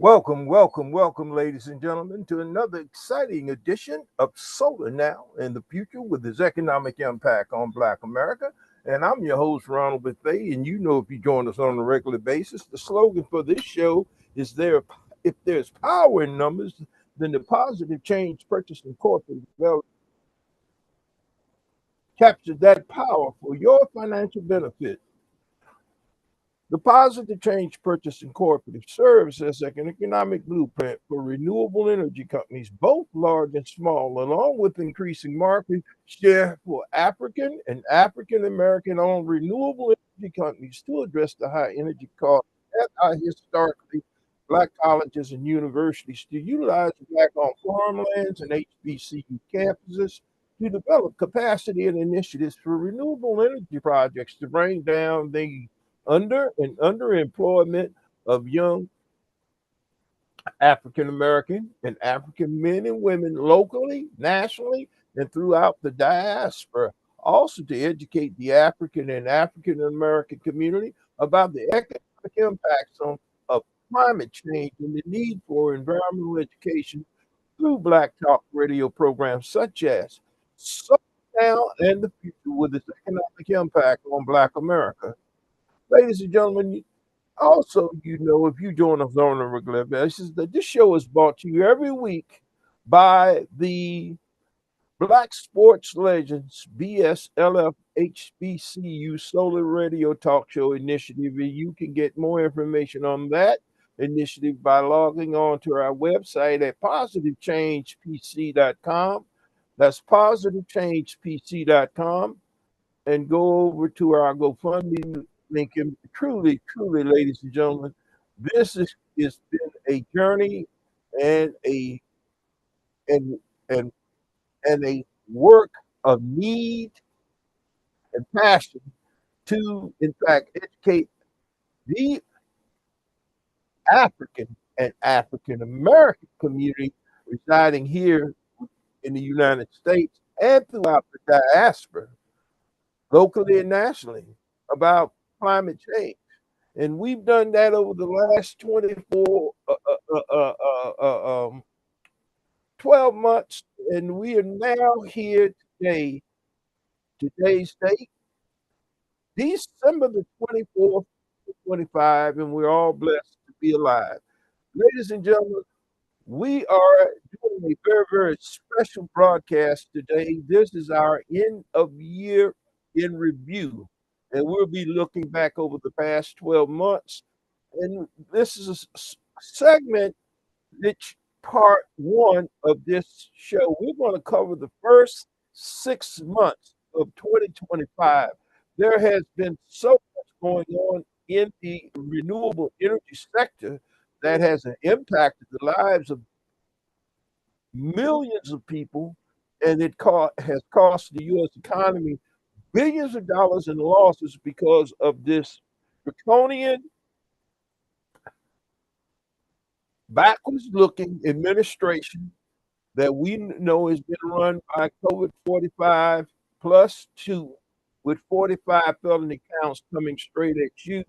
Welcome, ladies and gentlemen, to another exciting edition of Solar Now and the Future with its economic impact on Black America. And I'm your host, Ronald Bethea. And you know, if you join us on a regular basis, the slogan for this show is there: if there's power in numbers, then the positive change purchase and corporate development capture that power for your financial benefit. The Positive Change Purchasing Cooperative serves as an economic blueprint for renewable energy companies, both large and small, along with increasing market share for African and African American owned renewable energy companies to address the high energy costs at our historically Black colleges and universities to utilize Black owned farmlands and HBCU campuses to develop capacity and initiatives for renewable energy projects to bring down the underemployment of young African American and African men and women locally, nationally, and throughout the diaspora. Also, to educate the African and African American community about the economic impacts of climate change and the need for environmental education through Black Talk radio programs such as So Now and the Future with its economic impact on Black America. Ladies and gentlemen, also, if you join us on a regular basis, that this show is brought to you every week by the Black Sports Legends BSLF HBCU Solar Radio Talk Show Initiative. And you can get more information on that initiative by logging on to our website at positivechangepc.com. That's positivechangepc.com, and go over to our GoFundMe link. And truly, ladies and gentlemen, this has been a journey and a and and and a work of need and passion to, in fact, educate the African and African American community residing here in the United States and throughout the diaspora, locally and nationally, about climate change. And we've done that over the last 12 months. And we are now here today, today's date, December the 24th, 25, and we're all blessed to be alive. Ladies and gentlemen, we are doing a very, very special broadcast today. This is our end of year in review, and we'll be looking back over the past 12 months. And this is a segment, which part one of this show. We're going to cover the first 6 months of 2025. There has been so much going on in the renewable energy sector that has impacted the lives of millions of people, and has cost the U.S. economy billions of dollars in losses because of this draconian, backwards looking administration that we know has been run by COVID 45 plus two, with 45 felony counts coming straight at you.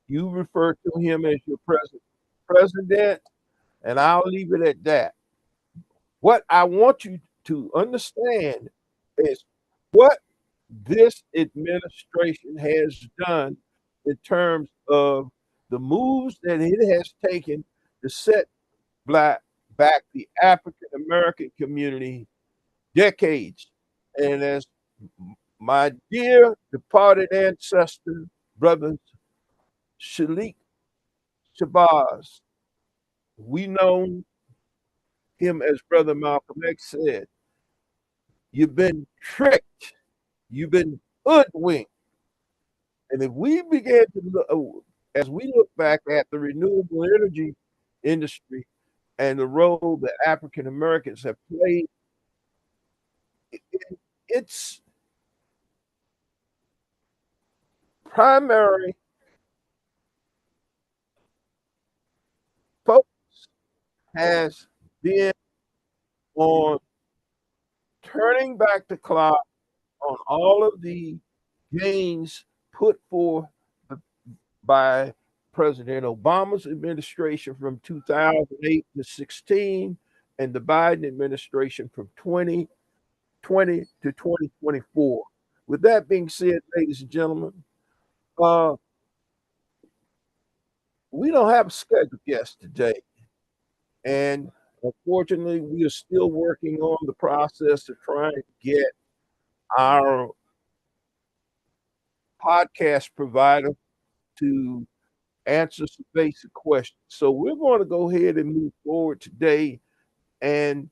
You refer to him as your president, and I'll leave it at that. What I want you to understand is what this administration has done in terms of the moves that it has taken to set back the African American community decades. And as my dear departed ancestor, brother Shalik Shabazz, we know him as Brother Malcolm X said, you've been tricked, you've been hoodwinked. And if we begin to look, as we look back at the renewable energy industry and the role that African Americans have played, its primary focus has been on turning back the clock on all of the gains put forth by President Obama's administration from 2008 to 16, and the Biden administration from 2020 to 2024. With that being said, ladies and gentlemen, uh, we don't have a scheduled guest today. And unfortunately, we are still working on the process of trying to get our podcast provider to answer some basic questions. So we're going to go ahead and move forward today and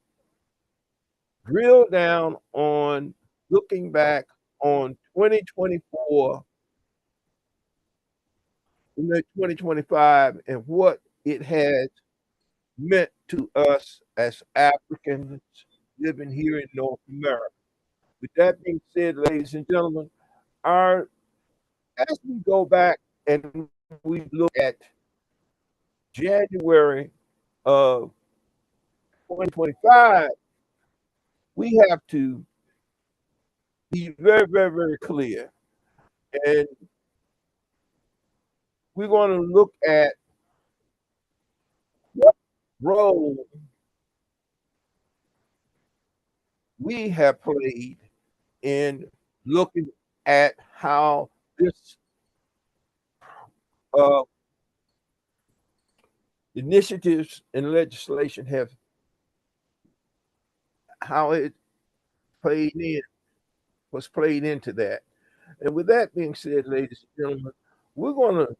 drill down on looking back on 2024 and 2025 and what it has meant to us as Africans living here in North America. With that being said, ladies and gentlemen, our as we go back and we look at January of 2025, we have to be very, very, very clear. And we're going to look at what role we have played in looking at how this uh, initiatives and legislation have how it played in was played into that. And with that being said, ladies and gentlemen, we're going to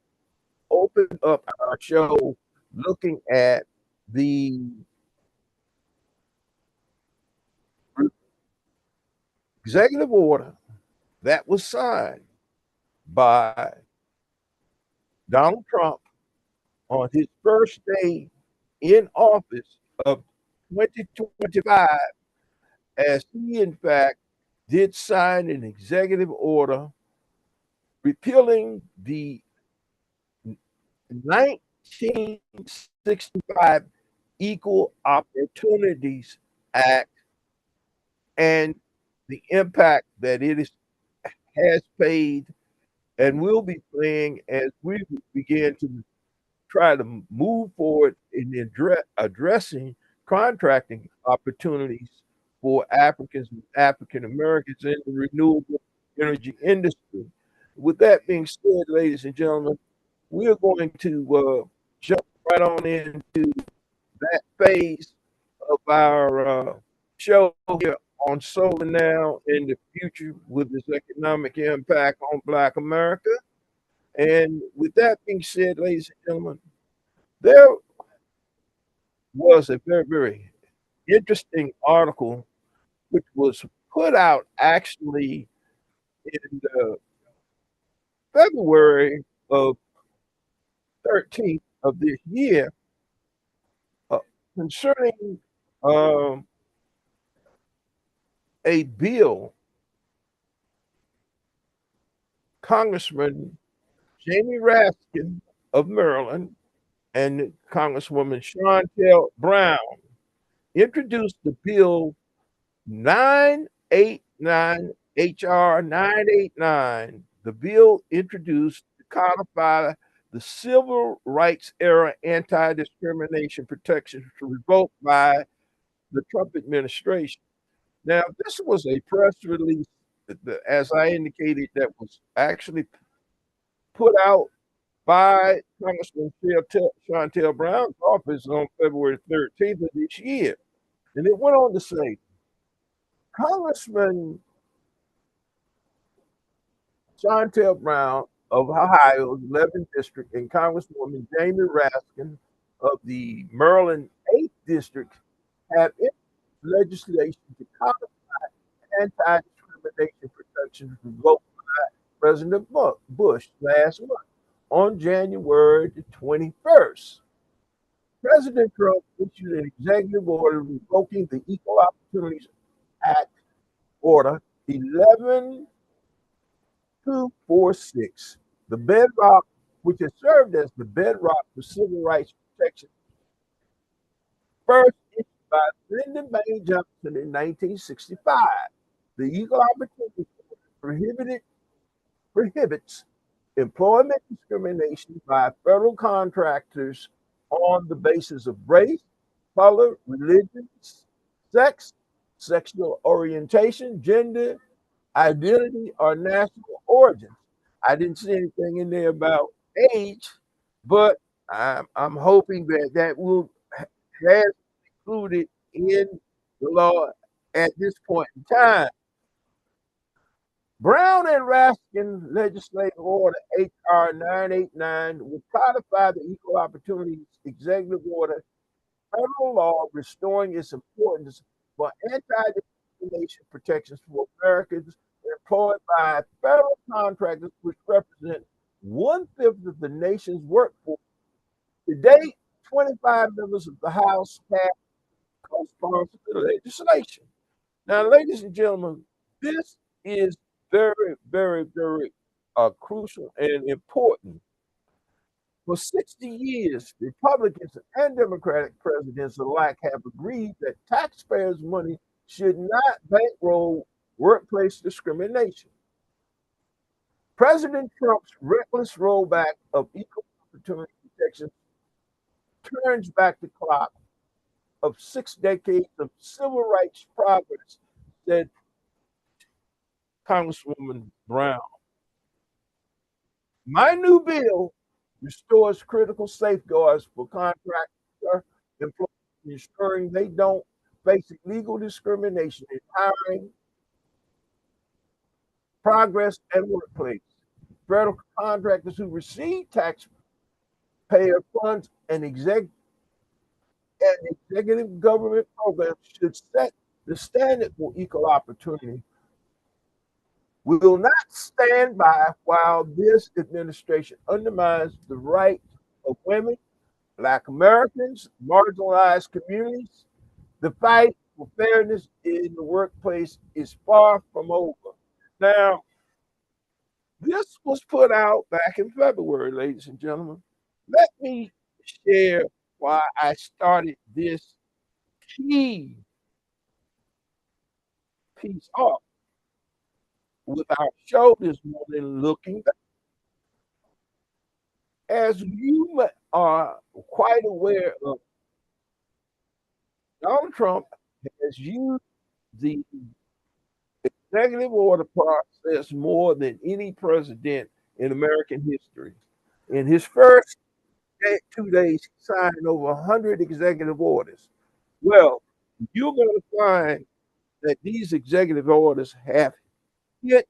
open up our show looking at the executive order that was signed by Donald Trump on his first day in office of 2025, as he, in fact, did sign an executive order repealing the 1965 Equal Opportunities Act and the impact that has played and will be playing as we begin to try to move forward in addressing contracting opportunities for Africans and African Americans in the renewable energy industry. With that being said, ladies and gentlemen, we are going to jump right on into that phase of our show here on Solar Now in the Future with its economic impact on Black America. And with that being said, ladies and gentlemen, there was a very, very interesting article which was put out actually in February of 13th of this year uh, concerning um, a bill Congressman Jamie Raskin of Maryland and Congresswoman Chantel Brown introduced the bill 989 HR 989. The bill introduced to codify the civil rights era anti-discrimination protections revoked by the Trump administration. Now, this was a press release, as I indicated, that was actually put out by Congressman Chantel Brown's office on February 13th of this year. And it went on to say, Congressman Chantel Brown of Ohio's 11th District and Congresswoman Jamie Raskin of the Maryland 8th District have legislation to codify anti-discrimination protections revoked by President Bush last month on January the 21st. President Trump issued an executive order revoking the Equal Opportunities Act Order 11246, the bedrock, which has served as the bedrock for civil rights protection, first issued by Lyndon Baines Johnson in 1965. The Equal Opportunity prohibits employment discrimination by federal contractors on the basis of race, color, religion, sex, sexual orientation, gender, identity, or national origin. I didn't see anything in there about age, but I'm hoping that that will has included in the law at this point in time. Brown and Raskin Legislative Order HR 989 will codify the Equal Opportunity Executive Order, federal law restoring its importance for anti-discrimination protections for Americans employed by federal contractors, which represent 1/5 of the nation's workforce. To date, 25 members of the House have co-sponsored the legislation. Now, ladies and gentlemen, this is very, very, very crucial and important. For 60 years, Republicans and Democratic presidents alike have agreed that taxpayers' money should not bankroll workplace discrimination. President Trump's reckless rollback of equal opportunity protections turns back the clock of 6 decades of civil rights progress, said Congresswoman Brown. My new bill restores critical safeguards for contractor employees, ensuring they don't face legal discrimination in hiring, progress, and workplace. Federal contractors who receive taxpayer funds and executive government programs should set the standard for equal opportunity. We will not stand by while this administration undermines the rights of women, Black Americans, marginalized communities. The fight for fairness in the workplace is far from over. Now, this was put out back in February, ladies and gentlemen. Let me share why I started this key piece off with our show this morning looking back. As you are quite aware of, Donald Trump has used the executive order process more than any president in American history. In his first 2 days, he signed over 100 executive orders. Well, you're going to find that these executive orders have hit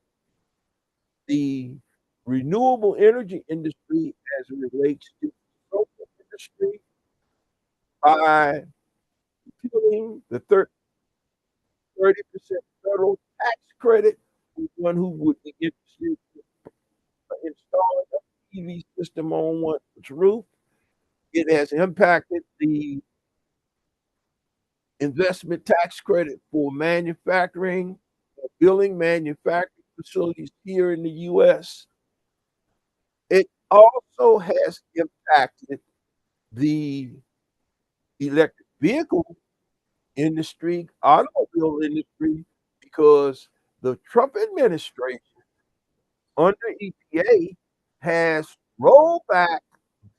the renewable energy industry as it relates to the solar industry by killing the 30% federal tax credit for one who would be interested in installing a PV system on one's roof. It has impacted the investment tax credit for manufacturing, building manufacturing facilities here in the U.S. It also has impacted the electric vehicle industry, automobile industry, because the Trump administration under EPA has rolled back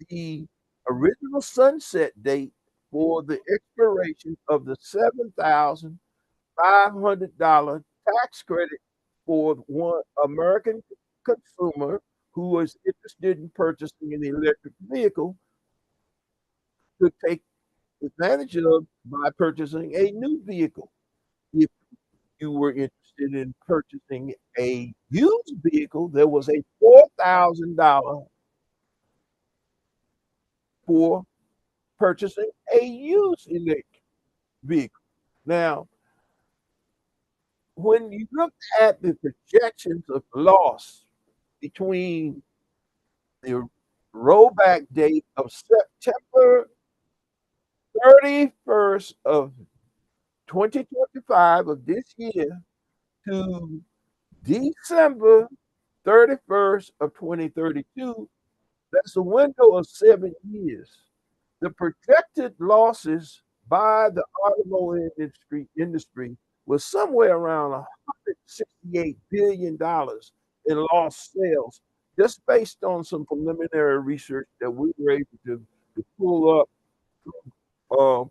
the original sunset date for the expiration of the $7,500 tax credit for one American consumer who was interested in purchasing an electric vehicle to take advantage of by purchasing a new vehicle. If you were interested in purchasing a used vehicle, there was a $4,000 for purchasing a used electric vehicle. Now, when you look at the projections of loss between the rollback date of September 31st of 2025 of this year to December 31st of 2032, that's a window of 7 years. The projected losses by the automobile industry was somewhere around $168 billion in lost sales. just based on some preliminary research that we were able to pull up uh,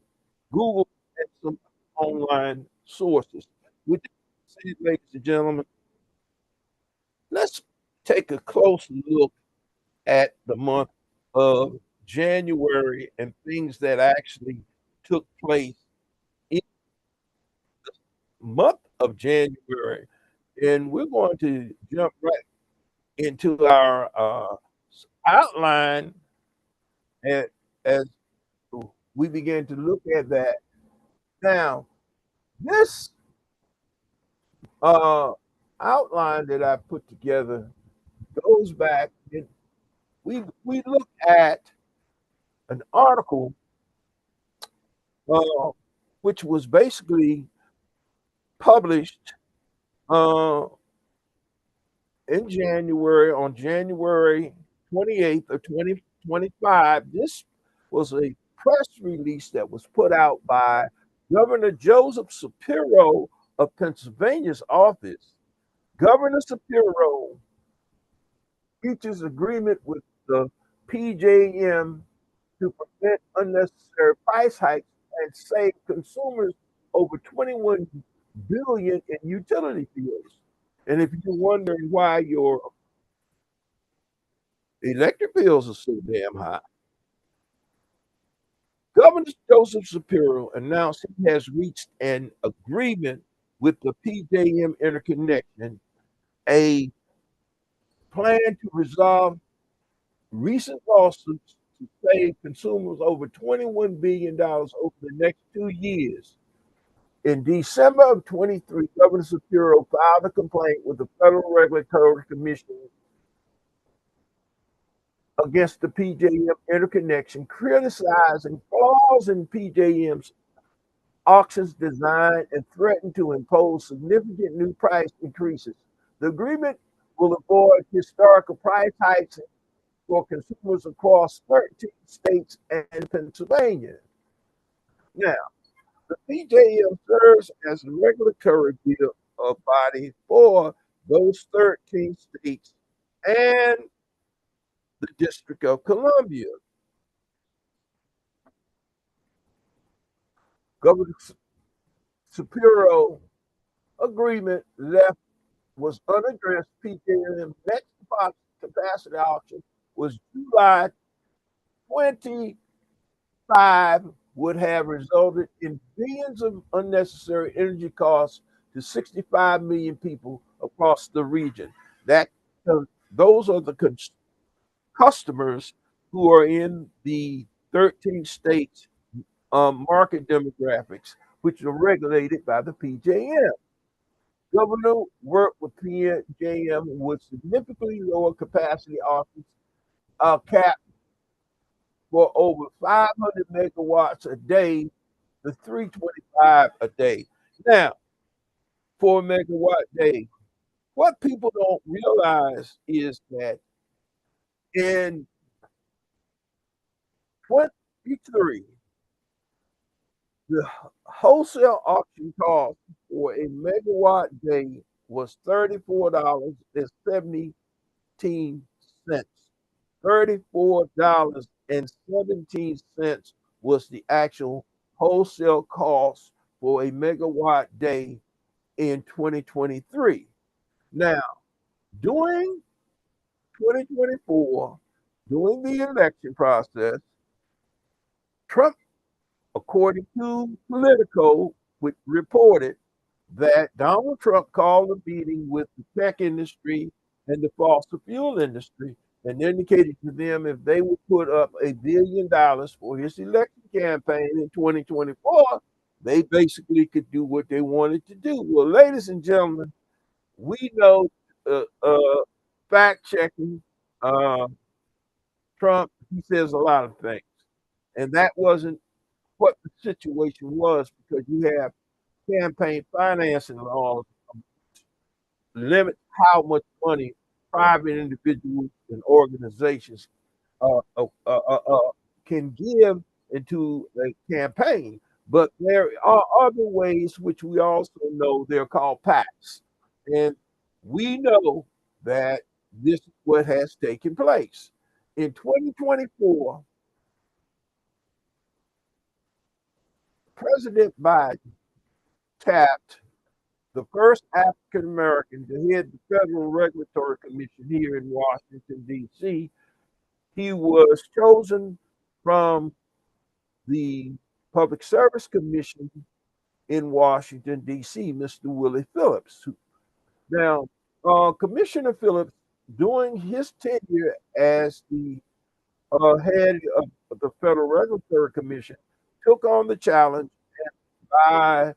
Google and some online sources. With that said, ladies and gentlemen, let's take a close look at the month of January and things that actually took place in the month of January. And we're going to jump right into our outline and as we begin to look at that. Now, this uh, outline that I put together goes back and we look at an article uh, which was basically published uh, in January on January 28th of 2025. This was a press release that was put out by Governor Joseph Shapiro of Pennsylvania's office. Governor Shapiro reaches agreement with the PJM to prevent unnecessary price hikes and save consumers over 21 billion in utility bills. And if you're wondering why your electric bills are so damn high, Governor Joseph Shapiro announced he has reached an agreement with the PJM interconnection, a plan to resolve recent lawsuits to save consumers over $21 billion over the next 2 years. In December of 23, Governor Shapiro filed a complaint with the Federal Regulatory Commission against the PJM interconnection, criticizing flaws in PJM's auctions design and threatened to impose significant new price increases. The agreement will avoid historical price hikes for consumers across 13 states and Pennsylvania. Now, the PJM serves as a regulatory body for those 13 states and the District of Columbia. Governor Shapiro agreement left was unaddressed. PJM's next capacity auction was July 25, would have resulted in billions of unnecessary energy costs to 65 million people across the region. That those are the customers who are in the 13 states market demographics, which are regulated by the PJM. Governor worked with PJM would significantly lower capacity auctions cap for over 500 megawatts a day to 325 a day. Now, 4 megawatt day. What people don't realize is that in 23, the wholesale auction cost for a megawatt day was $34.17. $34.17 was the actual wholesale cost for a megawatt day in 2023. Now, during 2024, during the election process, Trump, according to Politico, which reported that Donald Trump called a meeting with the tech industry and the fossil fuel industry and indicated to them if they would put up $1 billion for his election campaign in 2024, they basically could do what they wanted to do. Well, ladies and gentlemen, we know fact checking Trump, he says a lot of things. And that wasn't what the situation was because you have campaign financing laws limit how much money private individuals and organizations uh, uh, uh, uh, uh, can give into a campaign. But there are other ways which we also know they're called PACs. And we know that this is what has taken place. In 2024, President Biden tapped the first African American to head the Federal Regulatory Commission here in Washington, D.C. He was chosen from the Public Service Commission in Washington, D.C., Mr. Willie Phillips. Now, Commissioner Phillips, during his tenure as the head of the Federal Regulatory Commission, took on the challenge. By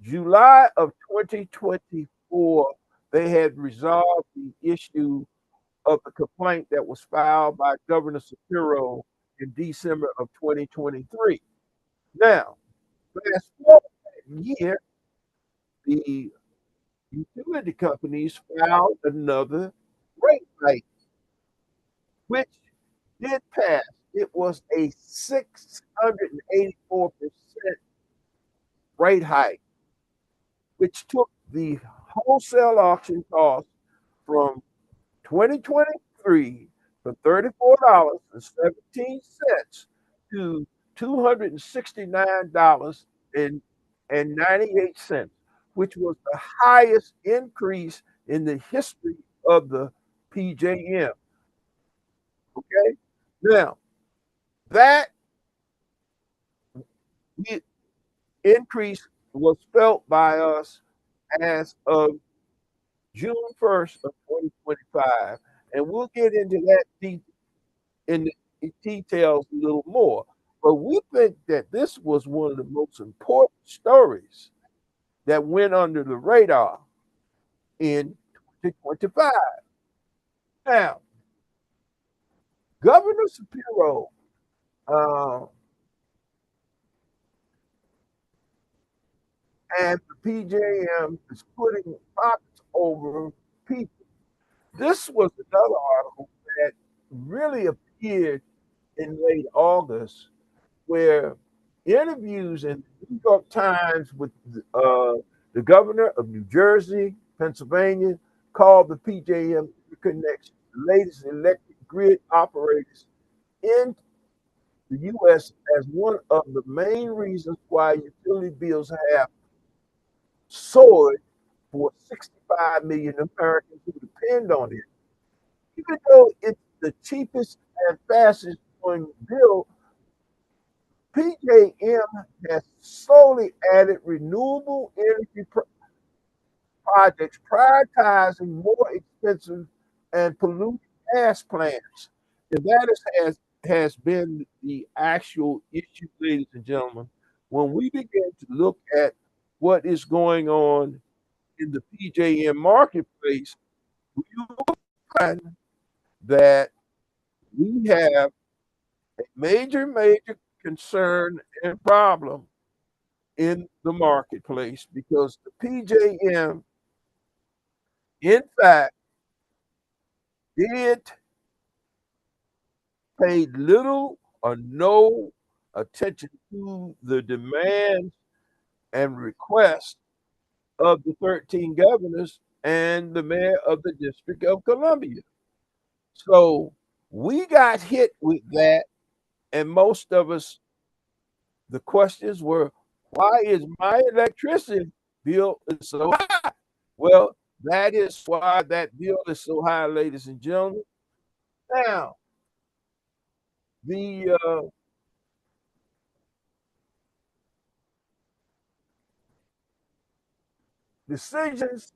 July of 2024, they had resolved the issue of the complaint that was filed by Governor Shapiro in December of 2023. Now, fast forward that year, the utility companies filed another rate hike, which did pass. It was a 684% rate hike, which took the wholesale auction cost from 2023 from $34.17 to $269.98, which was the highest increase in the history of the PJM. Okay, now that increase was felt by us as of June 1st of 2025, and we'll get into that in the details a little more. But we think that this was one of the most important stories that went under the radar in 2025. Now, Governor Shapiro and the PJM is putting pockets over people. This was another article that really appeared in late August, where interviews in the New York Times with the governor of New Jersey, Pennsylvania, called the PJM Connection the latest electric grid operators in the U.S. as one of the main reasons why utility bills have soared for 65 million Americans who depend on it. Even though it's the cheapest and fastest growing bill, PJM has slowly added renewable energy projects, prioritizing more expensive and polluting gas plants. And has been the actual issue, ladies and gentlemen. When we begin to look at what is going on in the PJM marketplace, we will find that we have a major concern and problem in the marketplace because the PJM, in fact, did pay little or no attention to the demands and requests of the 13 governors and the mayor of the District of Columbia. So we got hit with that, and most of us, the questions were, why is my electricity bill so high? Well, that is why that bill is so high, ladies and gentlemen. Now, the decisions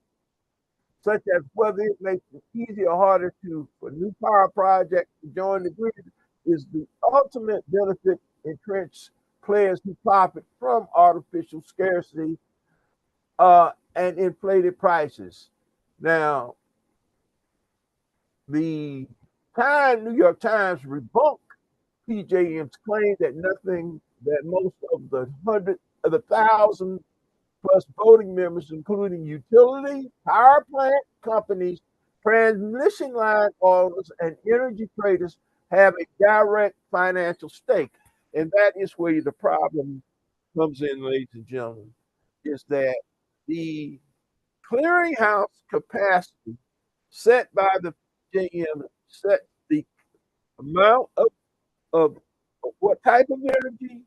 such as whether it makes it easier or harder for new power projects to join the grid is the ultimate benefit entrenched players who profit from artificial scarcity and inflated prices. Now, the New York Times rebunked PJM's claim that most of the 1,000 plus voting members, including utility, power plant companies, transmission line owners, and energy traders, have a direct financial stake. And that is where the problem comes in, ladies and gentlemen, is that the clearinghouse capacity set by the PJM sets the amount of what type of energy,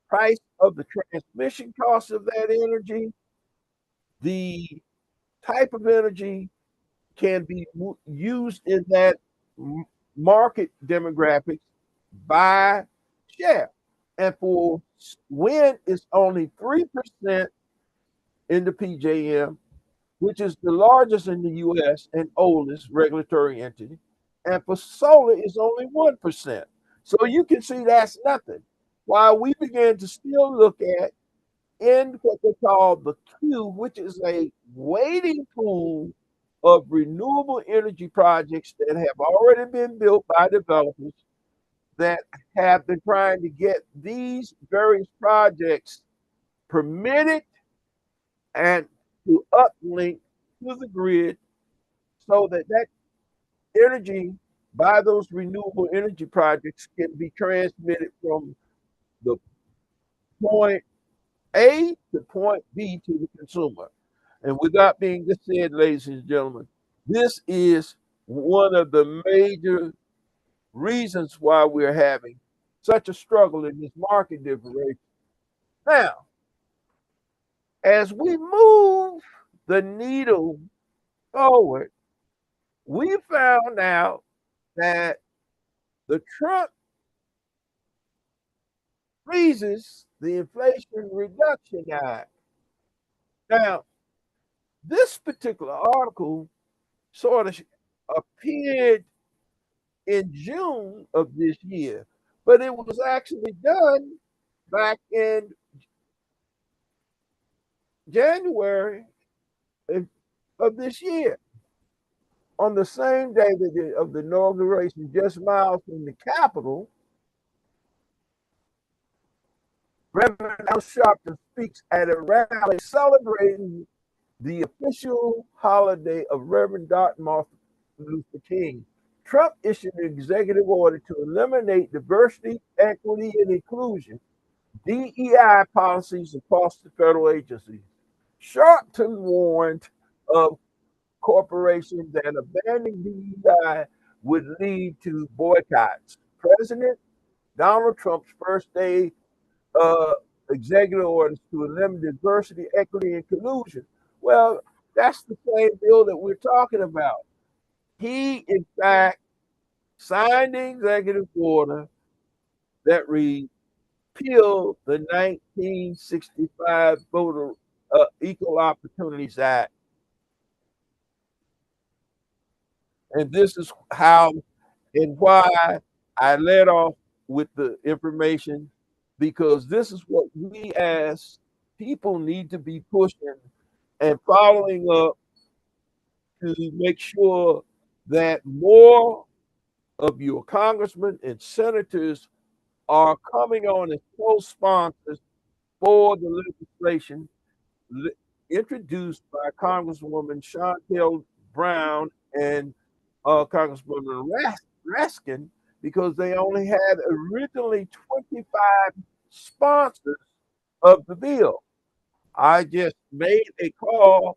price of the transmission cost of that energy, the type of energy can be used in that market demographics by share. And for wind, it's only 3% in the PJM, which is the largest in the US and oldest regulatory entity. And for solar, it's only 1%. So you can see that's nothing. While we began to still look at in what they call the queue, which is a waiting pool of renewable energy projects that have already been built by developers that have been trying to get these various projects permitted and to uplink to the grid so that that energy by those renewable energy projects can be transmitted from the point A to point B to the consumer. And with that being said, ladies and gentlemen, this is one of the major reasons why we're having such a struggle in this market differential. Now, as we move the needle forward, we found out that the Trump freezes the Inflation Reduction Act. Now, this particular article sort of appeared in June of this year, but it was actually done back in January of this year. On the same day of the inauguration, just miles from the Capitol, Reverend Al Sharpton speaks at a rally celebrating the official holiday of Reverend Dr. Martin Luther King. Trump issued an executive order to eliminate diversity, equity, and inclusion DEI policies across the federal agencies. Sharpton warned of corporations that abandoning DEI would lead to boycotts. President Donald Trump's first day executive orders to eliminate diversity, equity, and inclusion. Well, that's the same bill that we're talking about. He, in fact, signed the executive order that repealed the 1965 Voter Equal Opportunities Act. And this is how and why I led off with the information, because this is what we as people need to be pushing and following up to make sure that more of your congressmen and senators are coming on as co-sponsors for the legislation introduced by Congresswoman Shontel Brown and Congresswoman Raskin, because they only had originally 25 sponsors of the bill. I just made a call,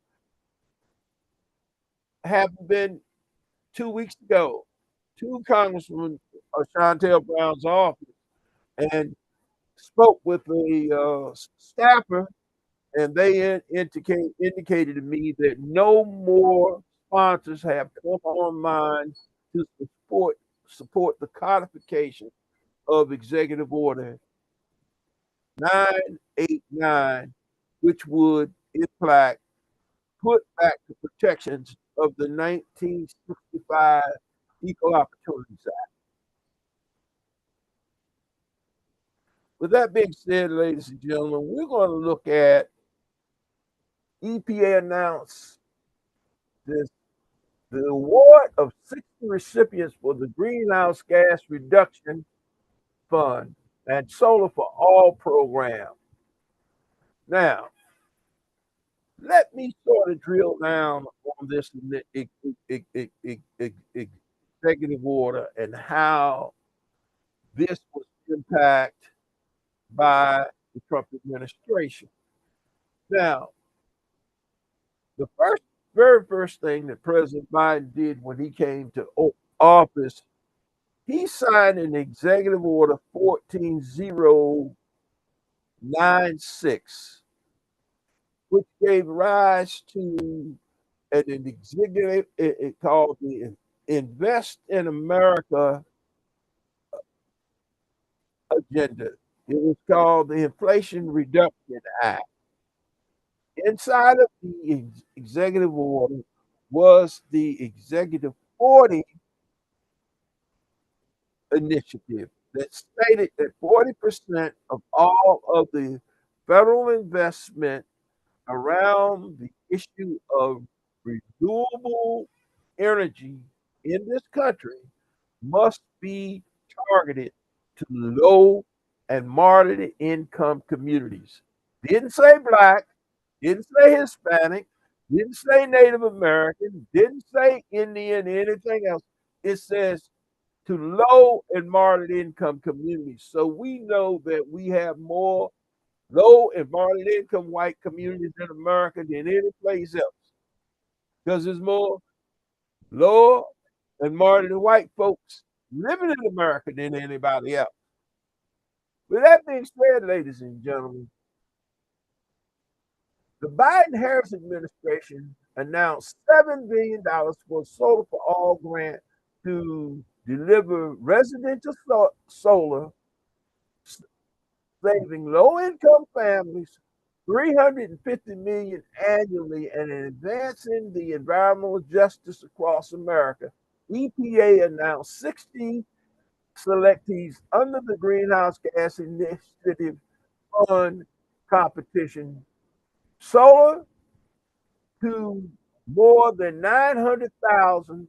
having been 2 weeks ago, to Congresswoman Shontel Brown's office and spoke with the staffer, and they indicated to me that no more sponsors have come online to support the codification of Executive Order 989, which would, in fact, put back the protections of the 1965 Equal Opportunities Act. With that being said, ladies and gentlemen, we're going to look at EPA announced the award of 60 recipients for the Greenhouse Gas Reduction Fund and Solar for All program. Now, let me sort of drill down on this executive order and how this was impacted by the Trump administration. Now, the first very first thing that President Biden did when he came to office, he signed an executive order 14096, which gave rise to an executive, it called the Invest in America agenda. It was called the Inflation Reduction Act. Inside of the executive order was the Executive 40 initiative that stated that 40% of all of the federal investment around the issue of renewable energy in this country must be targeted to low and moderate income communities. Didn't say black, didn't say Hispanic, didn't say Native American, didn't say Indian, anything else. It says to low and moderate income communities. So we know that we have more low and moderate income white communities in America than any place else because there's more low and moderate white folks living in America than anybody else. With that being said, ladies and gentlemen, the Biden-Harris administration announced $7 billion for Solar for All grant to deliver residential solar, saving low-income families 350 million annually and advancing the environmental justice across America. EPA announced 60 selectees under the Greenhouse Gas Initiative Fund competition. Solar to more than 900,000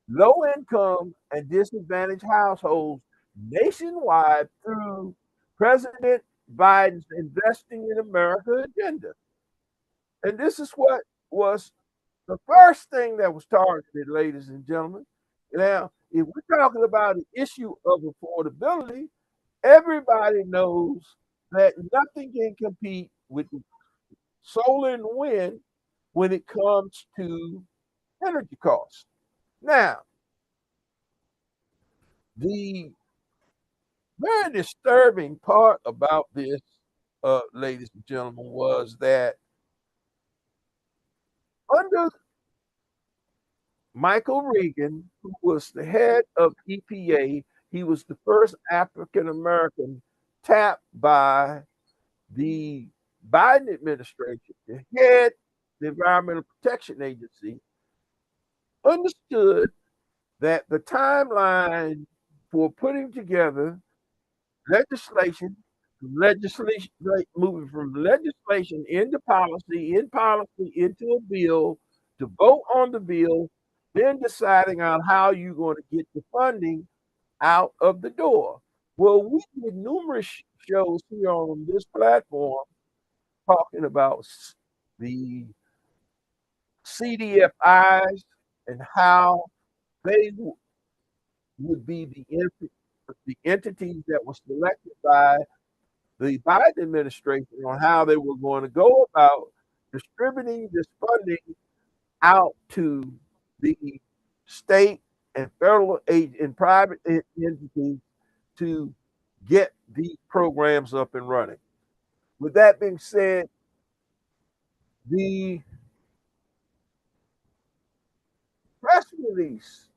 low-income and disadvantaged households nationwide through President Biden's Investing in America agenda. And this is what was the first thing that was targeted, ladies and gentlemen. Now, if we're talking about the issue of affordability, everybody knows that nothing can compete with solar and wind when it comes to energy costs. Now, the very disturbing part about this, ladies and gentlemen, was that under Michael Regan, who was the head of EPA, he was the first African American tapped by the Biden administration to head the Environmental Protection Agency, understood that the timeline for putting together legislation, moving from legislation into policy, in policy into a bill, to vote on the bill, then deciding on how you're going to get the funding out of the door. Well, we did numerous shows here on this platform talking about the CDFIs and how they would be the entities that were selected by the Biden administration on how they were going to go about distributing this funding out to the state and federal and private entities to get these programs up and running. With that being said, the press release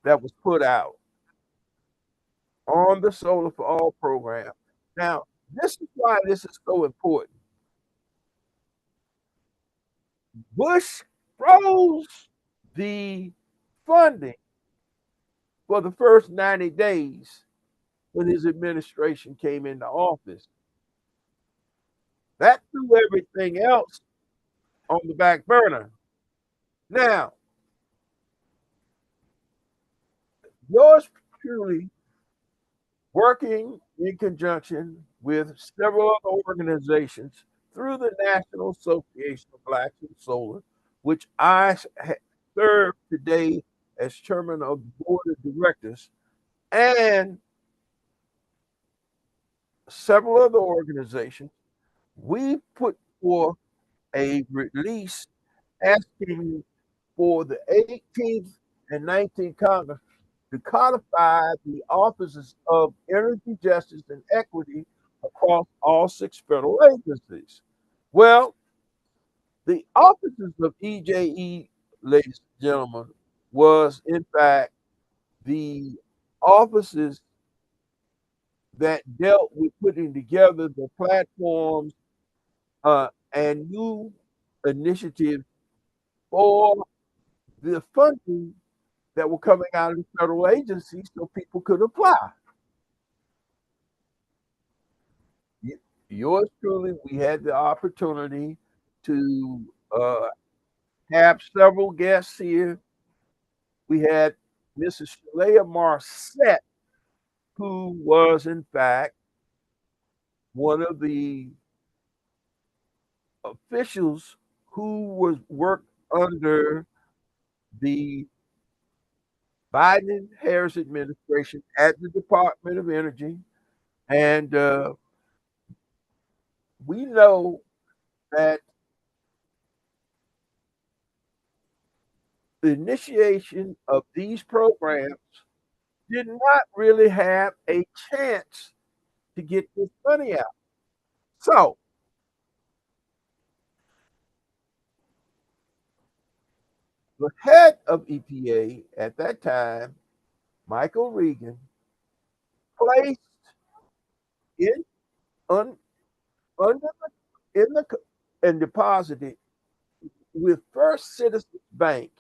that was put out on the Solar for All program. Now, this is why this is so important. Bush froze the funding for the first 90 days when his administration came into office. That threw everything else on the back burner. Now, yours truly, working in conjunction with several other organizations through the National Association of Blacks in Solar, which I serve today as chairman of the board of directors, and several other organizations, we put forth a release asking for the 18th and 19th Congress to codify the offices of energy justice and equity across all 6 federal agencies. Well, the offices of EJE, ladies and gentlemen, was in fact the offices that dealt with putting together the platforms and new initiatives for the funding that were coming out of the federal agencies so people could apply. Yours truly, we had the opportunity to have several guests here. We had Mrs. Shalea Marset, who was in fact one of the officials who was worked under the Biden Harris administration at the Department of Energy. And we know that the initiation of these programs did not really have a chance to get this money out. So the head of EPA at that time, Michael Regan, placed in un, under the, in the and deposited with First Citizens Bank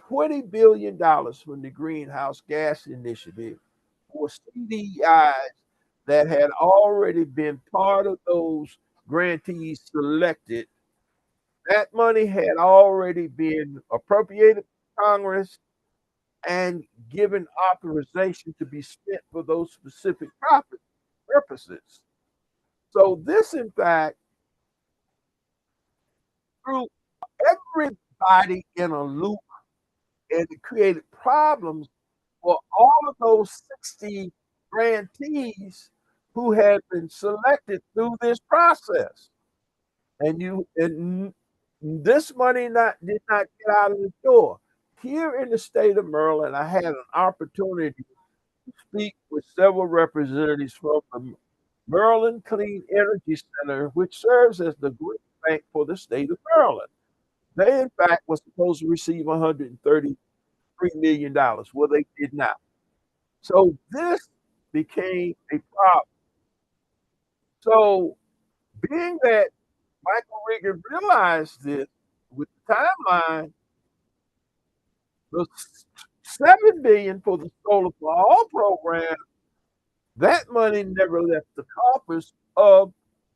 $20 billion from the Greenhouse Gas Initiative for CDIs that had already been part of those grantees selected. That money had already been appropriated to Congress and given authorization to be spent for those specific purposes. So this, in fact, threw everybody in a loop, and it created problems for all of those 60 grantees who had been selected through this process. And this money did not get out of the door. Here in the state of Maryland, I had an opportunity to speak with several representatives from the Maryland Clean Energy Center, which serves as the green bank for the state of Maryland. They, in fact, were supposed to receive $133 million. Well, they did not. So this became a problem. So being that Michael Regan realized this with the timeline, the $7 billion for the Solar for All program, that money never left the coffers of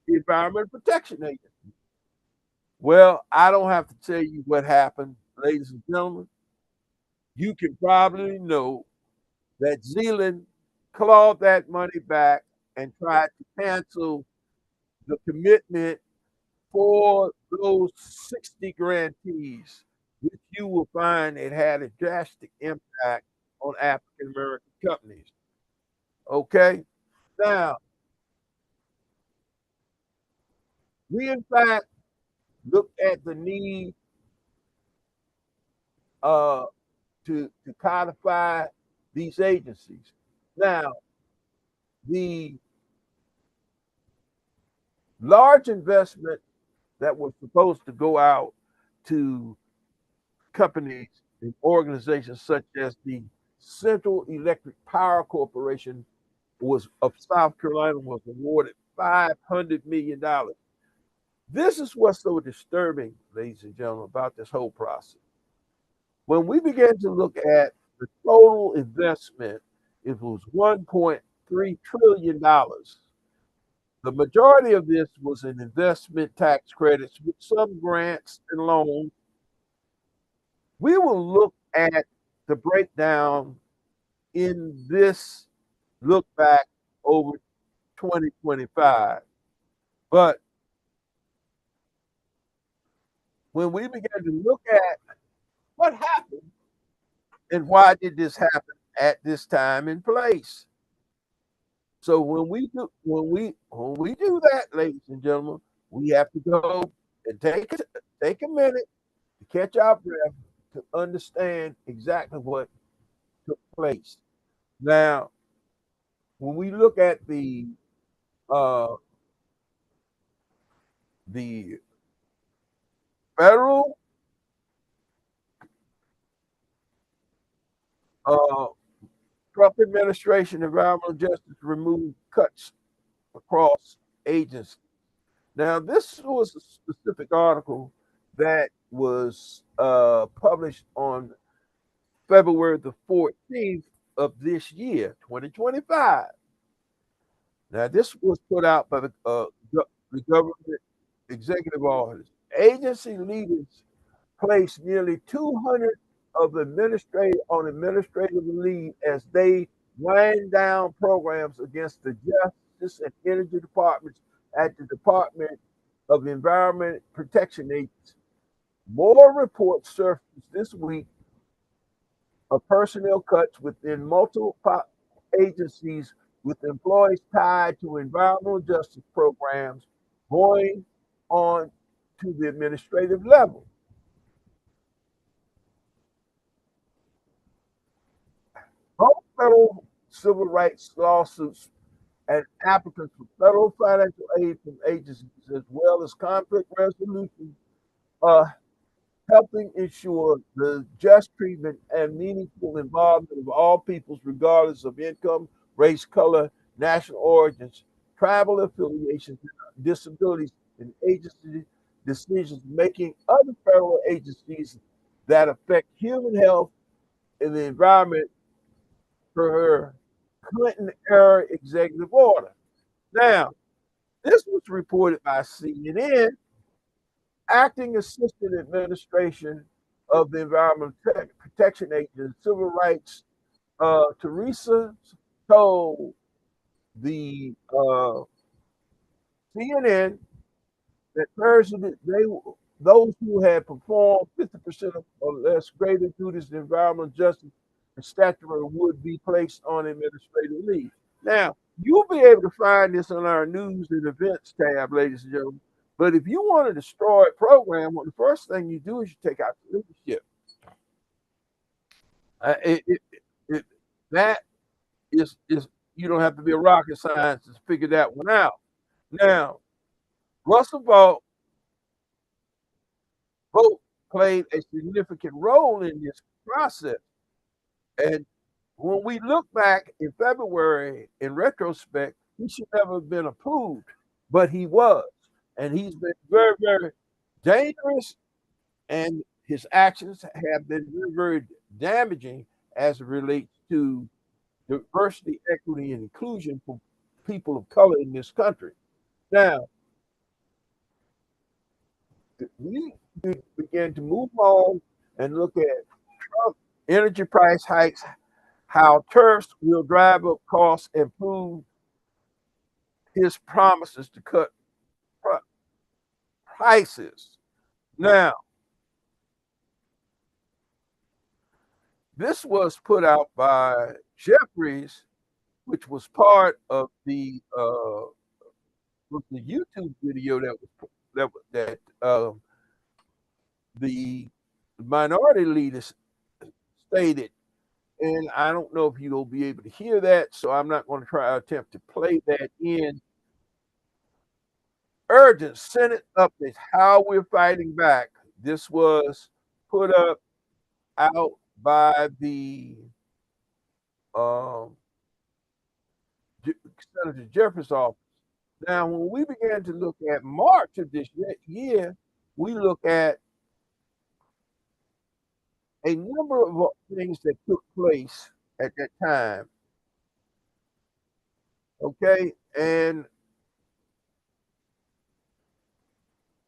the Environmental Protection Agency. Well, I don't have to tell you what happened, ladies and gentlemen. You can probably know that Zealand clawed that money back and tried to cancel the commitment for those 60 grantees, which you will find it had a drastic impact on African American companies. Okay? Now, we in fact look at the need uh, to codify these agencies. Now, the large investment that was supposed to go out to companies and organizations such as the Central Electric Power Corporation was of South Carolina was awarded $500 million. This is what's so disturbing, ladies and gentlemen, about this whole process. When we began to look at the total investment, it was $1.3 trillion. The majority of this was in investment tax credits with some grants and loans. We will look at the breakdown in this look back over 2025. But when we began to look at what happened and why did this happen at this time and place. So when we do that, ladies and gentlemen, we have to go and take a minute to catch our breath, to understand exactly what took place. Now, when we look at uh, the federal uh, Trump administration environmental justice removed cuts across agencies. Now, this was a specific article that was published on February the 14th of this year, 2025. Now, this was put out by the government executive orders. Agency leaders placed nearly 200 of administrative leave as they wind down programs against the Justice and Energy departments at the Department of Environment Protection Agency. More reports surfaced this week of personnel cuts within multiple agencies with employees tied to environmental justice programs going on to the administrative level. Both federal civil rights lawsuits and applicants for federal financial aid from agencies, as well as conflict resolution, uh, helping ensure the just treatment and meaningful involvement of all peoples, regardless of income, race, color, national origins, tribal affiliations, disabilities, and agency decisions making. Other federal agencies that affect human health and the environment for her Clinton era executive order. Now, this was reported by CNN. Acting Assistant Administration of the Environmental Protection Agency, Civil Rights, Teresa told the CNN that Thursday those who had performed 50% or less greater duties in environmental justice and statutory would be placed on administrative leave. Now, you'll be able to find this on our news and events tab, ladies and gentlemen. But if you want to destroy a program, well, the first thing you do is you take out the leadership. Uh, it, it, it, that is you don't have to be a rocket scientist to figure that one out. Now, Russell Vogt played a significant role in this process. And when we look back in February, in retrospect, he should never have been approved, but he was. And he's been very, very dangerous, and his actions have been very, very damaging as it relates to diversity, equity, and inclusion for people of color in this country. Now, we begin to move on and look at Trump energy price hikes, how tariffs will drive up costs and prove his promises to cut prices. Now, this was put out by Jeffries, which was part of the YouTube video that the minority leaders stated. And I don't know if you'll be able to hear that, so I'm not going to try to attempt to play that in. Urgent Senate updates how we're fighting back. This was put up out by the um, Senator Jeffries' office. Now, when we began to look at March of this year, we look at a number of things that took place at that time. Okay, and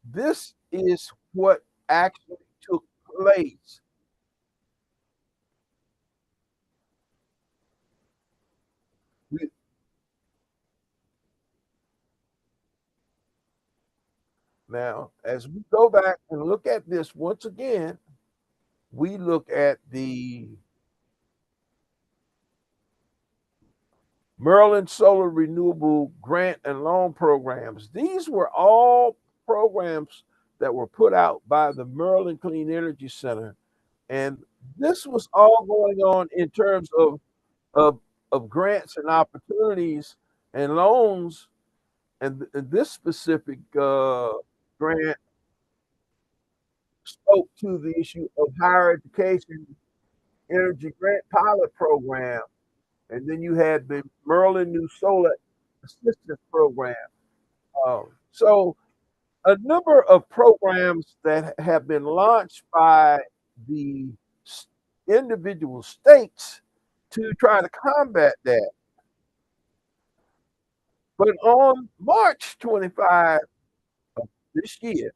this is what actually took place. Now, as we go back and look at this once again, we look at the Maryland Solar Renewable Grant and Loan Programs. These were all programs that were put out by the Maryland Clean Energy Center. And this was all going on in terms of, of grants and opportunities and loans. And this specific grant spoke to the issue of higher education energy grant pilot program. And then you had the Maryland New Solar Assistance Program. So a number of programs that have been launched by the individual states to try to combat that. But on March 25 of this year,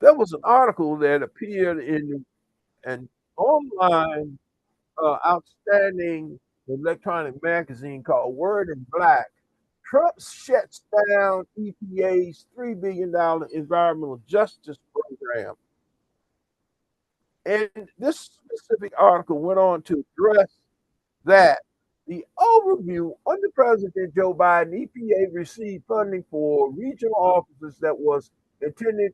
there was an article that appeared in an online outstanding electronic magazine called Word in Black. Trump shuts down EPA's $3 billion environmental justice program. And this specific article went on to address that the overview under President Joe Biden, EPA received funding for regional offices that was intended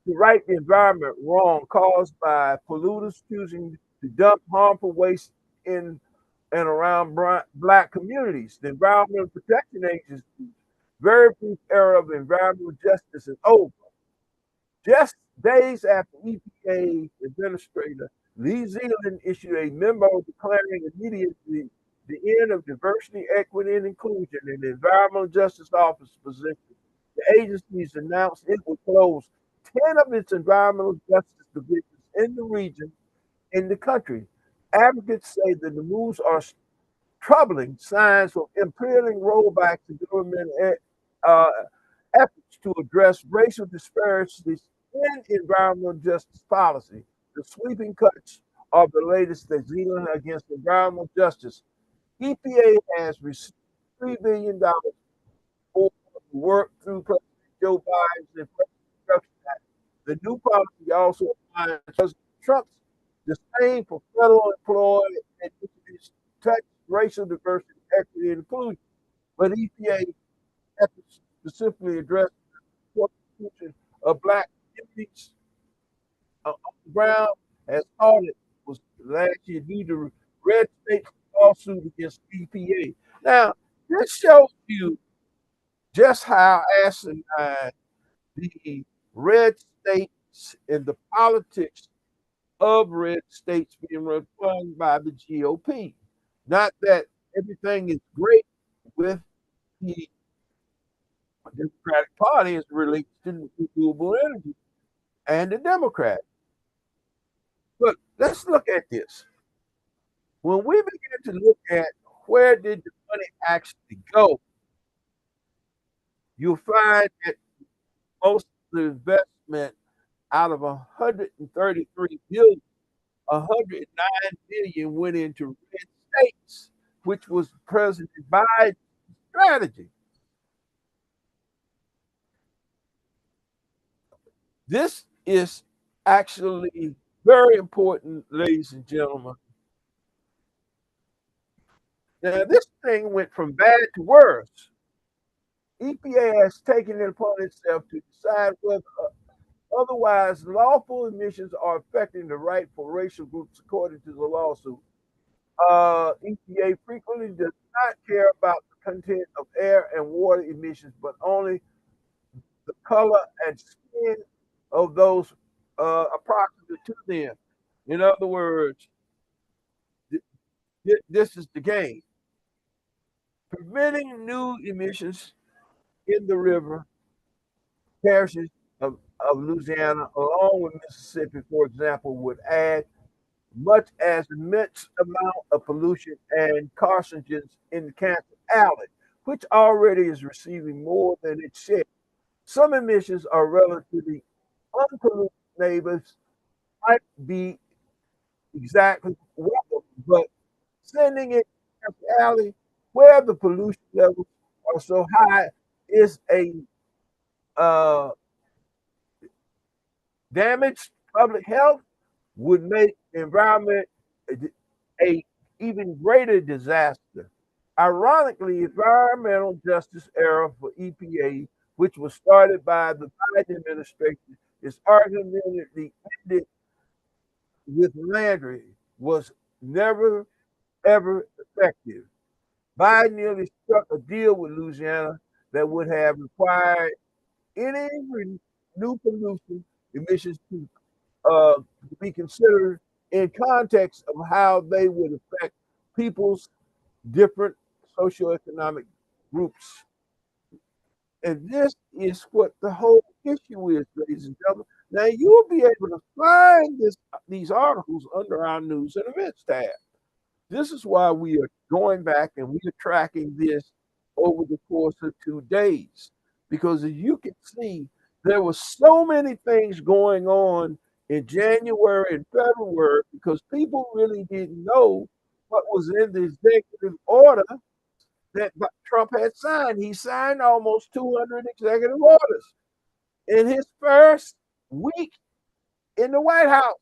to right the environment wrong caused by polluters choosing to dump harmful waste in and around Black communities. The Environmental Protection Agency's very brief era of environmental justice is over. Just days after EPA Administrator Lee Zealand issued a memo declaring immediately the end of diversity, equity, and inclusion in the Environmental Justice Office position, the agencies announced it would close 10 of its environmental justice divisions in the region in the country. Advocates say that the moves are troubling signs of imperiling rollbacks in government uh, efforts to address racial disparities in environmental justice policy. The sweeping cuts are the latest that Zealand against environmental justice. EPA has received $3 billion for work through President Joe Biden's Inflation Reduction Act. The new policy also aligns President Trump's disdain for federal employee and touch racial diversity, equity, and inclusion. But EPA has to specifically address the prostitution of Black communities on the ground, as audit was last year due to red state lawsuit against EPA. Now, this shows you just how asinine the red states and the politics of red states being run by the GOP. Not that everything is great with the Democratic Party as it relates to renewable energy and the Democrats. But let's look at this. When we begin to look at where did the money actually go, you'll find that most of the investment out of 133 billion, 109 billion went into red states, which was President Biden's strategy. This is actually very important, ladies and gentlemen. Now, this thing went from bad to worse. EPA has taken it upon itself to decide whether otherwise lawful emissions are affecting the right for racial groups, according to the lawsuit. EPA frequently does not care about the content of air and water emissions, but only the color and skin of those approximate to them. In other words, this is the game. Preventing new emissions in the river parishes of Louisiana, along with Mississippi, for example, would add much as immense amount of pollution and carcinogens in the Cancer Alley, which already is receiving more than its share. Some emissions are relatively unpolluted neighbors might be exactly welcome, but sending it to the alley where the pollution levels are so high is a uh, damaged public health, would make the environment a even greater disaster. Ironically, environmental justice era for EPA which was started by the Biden administration, is arguably ended with Landry, was never ever effective. Biden nearly struck a deal with Louisiana that would have required any new pollution emissions to be considered in context of how they would affect people's different socioeconomic groups. And this is what the whole issue is, ladies and gentlemen. Now you'll be able to find these articles under our news and events tab. This is why we are going back and we are tracking this over the course of 2 days. Because as you can see, there were so many things going on in January and February because people really didn't know what was in the executive order that Trump had signed. He signed almost 200 executive orders in his first week in the White House.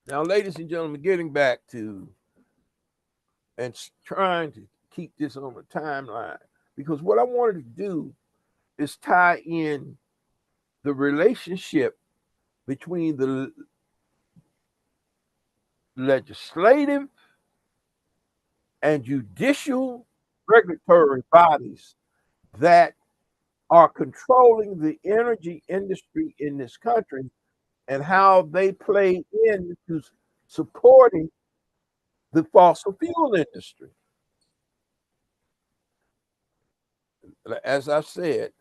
Now, ladies and gentlemen, getting back to and trying to keep this on the timeline, because what I wanted to do is tie in the relationship between the legislative and judicial regulatory bodies that are controlling the energy industry in this country and how they play into supporting the fossil fuel industry. As I said,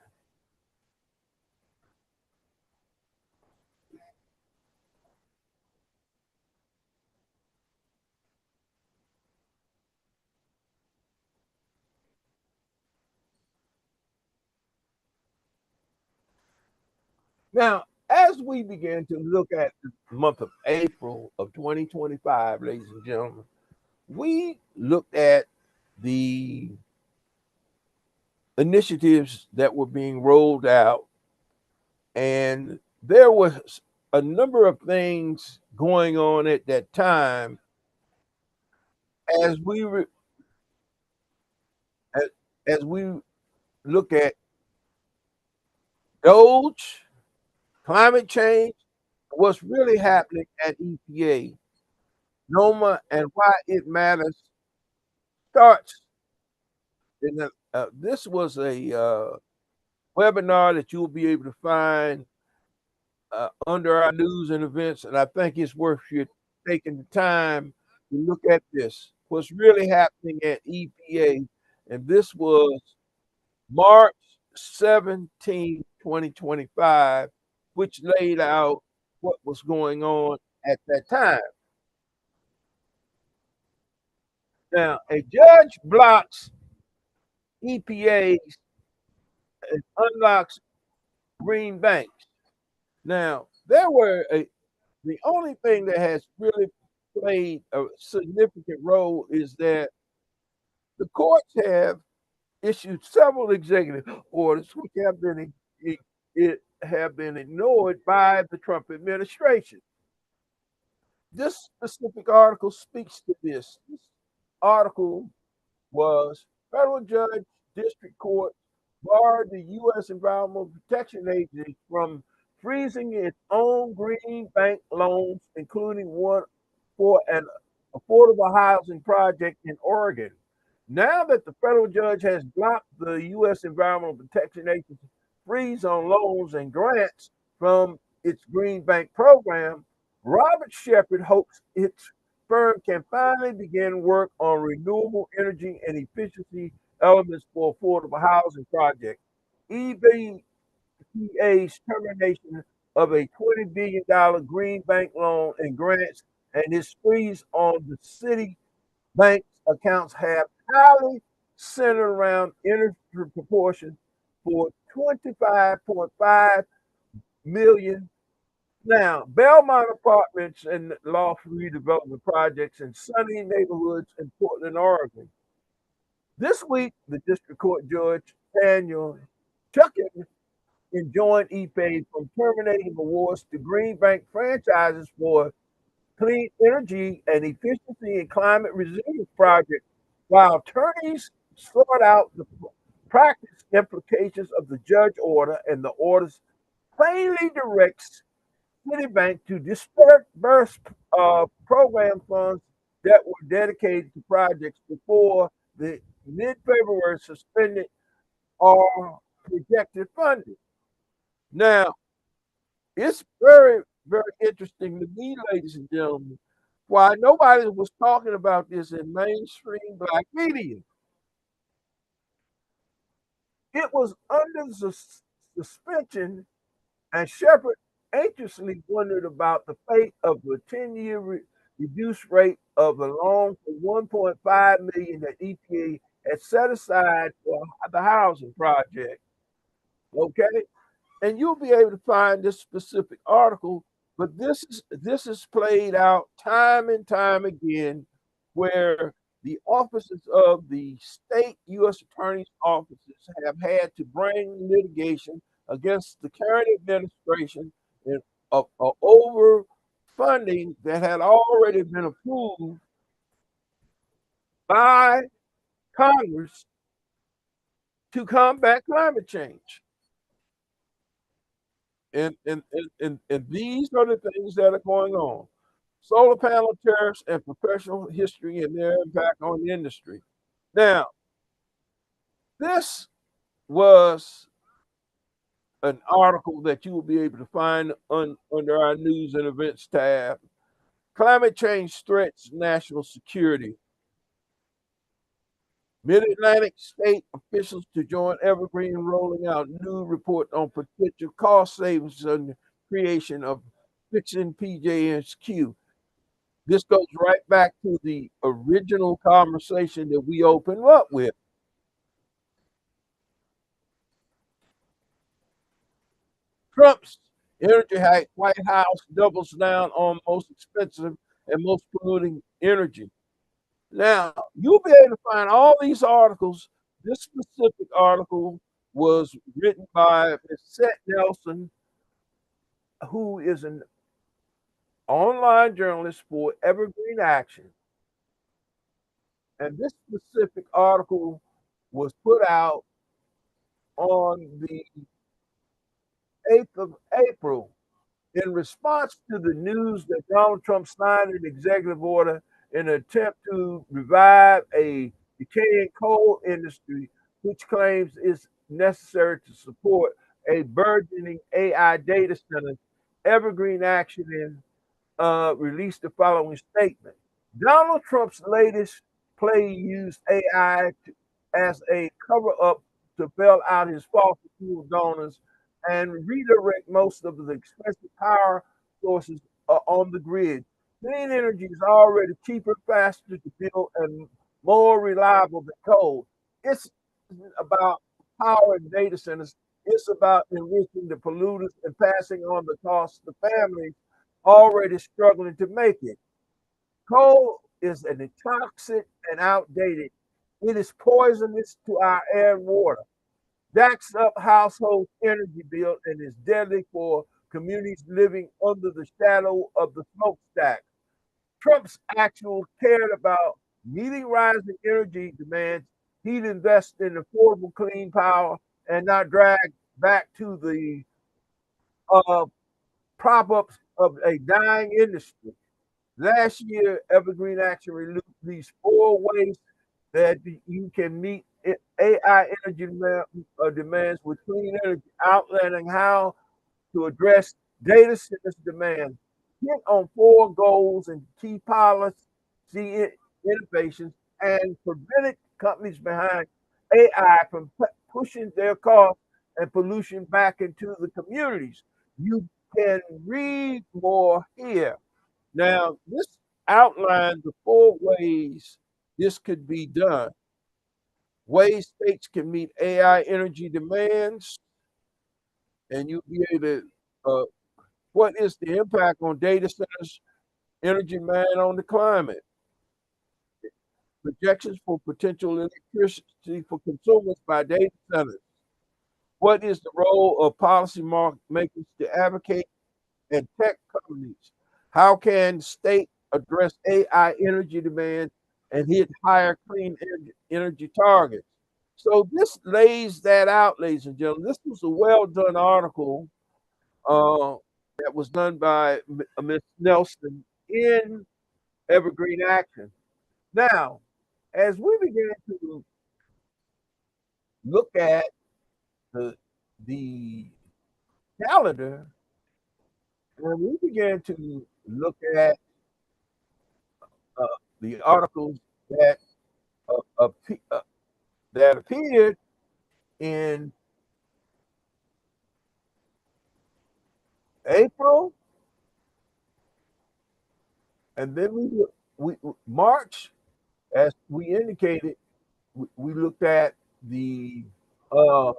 now, as we begin to look at the month of April of 2025, ladies and gentlemen, we looked at the initiatives that were being rolled out, and there was a number of things going on at that time as as, as we look at Doge, climate change, what's really happening at EPA, NOMA, and why it matters starts in this was a webinar that you'll be able to find under our news and events, and I think it's worth you taking the time to look at this. What's really happening at EPA, and this was March 17, 2025, which laid out what was going on at that time. Now, a judge blocks EPA and unlocks green banks. Now, the only thing that has really played a significant role is that the courts have issued several executive orders which have been ignored by the Trump administration. This specific article speaks to this. This article was federal judge, district court barred the U.S. Environmental Protection Agency from freezing its own green bank loans, including one for an affordable housing project in Oregon. Now that the federal judge has blocked the U.S. Environmental Protection Agency freeze on loans and grants from its green bank program, Robert Shepard hopes its firm can finally begin work on renewable energy and efficiency elements for affordable housing projects. EBPA's termination of a $20 billion green bank loan and grants and its freeze on the city bank's accounts have highly centered around energy proportion for 25.5 million Now, Belmont Apartments and loft redevelopment projects in sunny neighborhoods in Portland, Oregon. This week, the district court judge, Daniel Chuckin, enjoined EPA from terminating awards to Green Bank franchises for clean energy and efficiency and climate resilience projects, while attorneys sort out the practice implications of the judge order, and the orders plainly directs Citibank to disperse program funds that were dedicated to projects before the mid-February suspended or projected funding. Now, it's very, very interesting to me, ladies and gentlemen, why nobody was talking about this in mainstream black media. It was under the suspension, and Shepard anxiously wondered about the fate of the 10-year reduced rate of the loan for 1.5 million that EPA had set aside for the housing project. Okay, and you'll be able to find this specific article, but this is played out time and time again, where the offices of the state U.S. attorney's offices have had to bring litigation against the current administration in, of over funding that had already been approved by Congress to combat climate change. And these are the things that are going on. Solar panel tariffs and professional history and their impact on the industry. Now, this was an article that you will be able to find under our news and events tab. Climate change threats national security. Mid-Atlantic state officials to join Evergreen rolling out new report on potential cost savings and the creation of fixing PJSQ. This goes right back to the original conversation that we opened up with. Trump's energy hike, White House doubles down on most expensive and most polluting energy. Now, you'll be able to find all these articles. This specific article was written by Seth Nelson, who is an online journalist for Evergreen Action. And this specific article was put out on the 8th of April in response to the news that Donald Trump signed an executive order in an attempt to revive a decaying coal industry, which claims is necessary to support a burgeoning AI data center. Evergreen Action released the following statement. Donald Trump's latest play used AI as a cover up to bail out his fossil fuel donors and redirect most of the expensive power sources on the grid. Clean energy is already cheaper, faster to build, and more reliable than coal. It's about power and data centers. It's about enriching the polluters and passing on the cost to families already struggling to make it. Coal is an toxic and outdated. It is poisonous to our air and water, jacks up household energy bill, and is deadly for communities living under the shadow of the smokestack. Trump's actual cared about meeting rising energy demands. He'd invest in affordable clean power and not drag back to the uh, prop ups of a dying industry. Last year, Evergreen Action released 4 ways that you can meet AI energy demands with clean energy, outlining how to address data centers demand. Hit on 4 goals and key policy innovations and prevented companies behind AI from pushing their costs and pollution back into the communities. You can read more here. Now, this outlines the 4 ways this could be done. Ways states can meet AI energy demands, and you'll be able to What is the impact on data centers, energy demand on the climate? Projections for potential electricity for consumers by data centers. What is the role of policy makers to advocate and tech companies? How can state address AI energy demand and hit higher clean energy targets? So this lays that out, ladies and gentlemen. This was a well done article uh, that was done by Ms. Nelson in Evergreen Action. Now, as we begin to look at the the calendar, and we began to look at uh, the articles that uh, uh, that appeared in April, and then we March, as we indicated, we looked at the uh,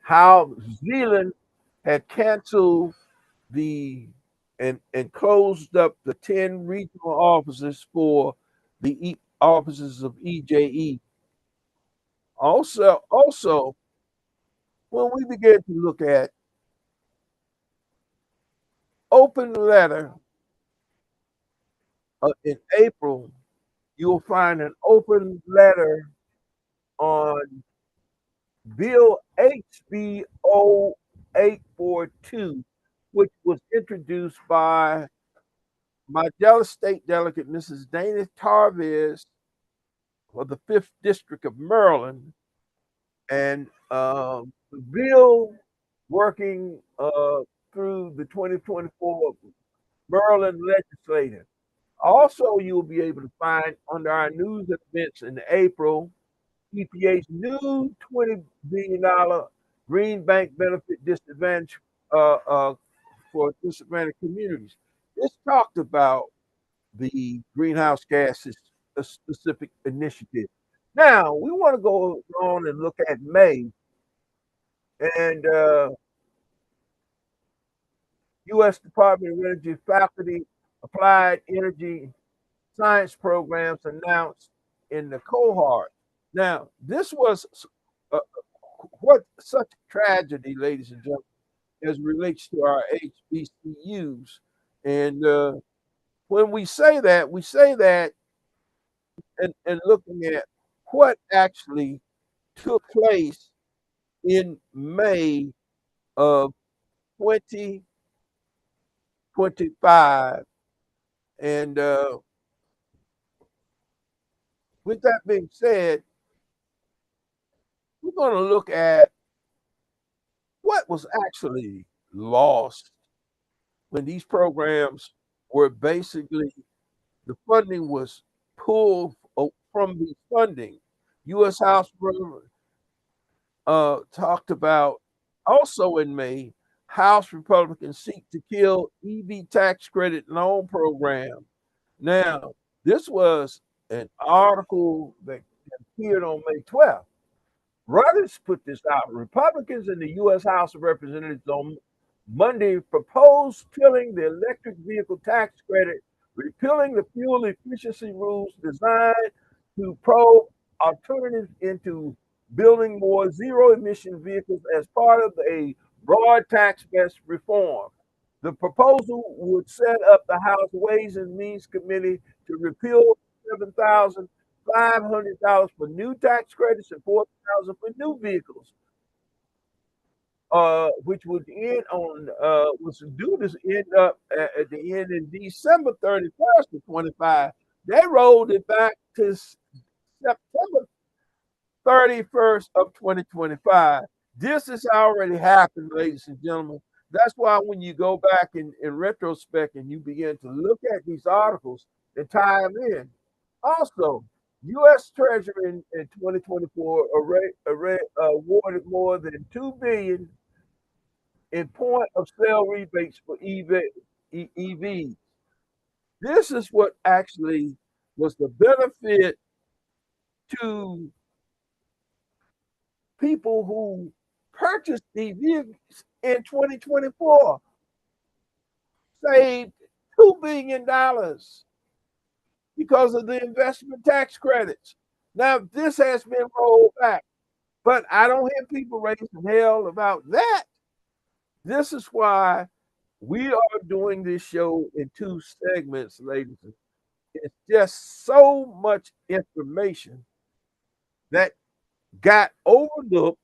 how Zealand had canceled the and closed up the 10 regional offices for the offices of EJE. Also, when we began to look at open letter in April, you'll find an open letter on Bill HB 0842, which was introduced by my Dallas State Delegate, Mrs. Dana Tarvis, for the 5th District of Maryland. And the bill working through the 2024 Maryland legislature. Also, you'll be able to find under our news events in April, EPA's new $20 billion Green Bank benefit disadvantage for disadvantaged communities. This talked about the greenhouse gases specific initiative. Now, we want to go on and look at May and U.S. Department of Energy faculty applied energy science programs announced in the cohort. Now, this was uh, what such tragedy, ladies and gentlemen, as relates to our HBCUs. And when we say that and looking at what actually took place in May of 2025. And with that being said, we're going to look at what was actually lost when these programs were basically the funding was pulled from the funding. U.S. House talked about also in May, House Republicans seek to kill EV tax credit loan program. Now, this was an article that appeared on May 12th. Reuters put this out. Republicans in the U.S. House of Representatives on Monday proposed killing the electric vehicle tax credit, repealing the fuel efficiency rules designed to probe alternatives into building more zero emission vehicles as part of a broad tax base reform. The proposal would set up the House Ways and Means Committee to repeal $7,500 for new tax credits and $4,000 for new vehicles, which would end on was due to end up at the end in December 31st of 25. They rolled it back to September 31st of 2025. This has already happened, ladies and gentlemen. That's why when you go back in retrospect and you begin to look at these articles and tie them in. Also, U.S. Treasury in 2024 awarded more than $2 billion in point of sale rebates for EVs. This is what actually was the benefit to people who purchased EVs in 2024 saved $2 billion because of the investment tax credits. Now, this has been rolled back, but I don't hear people raising hell about that. This is why we are doing this show in two segments, ladies. It's just so much information that got overlooked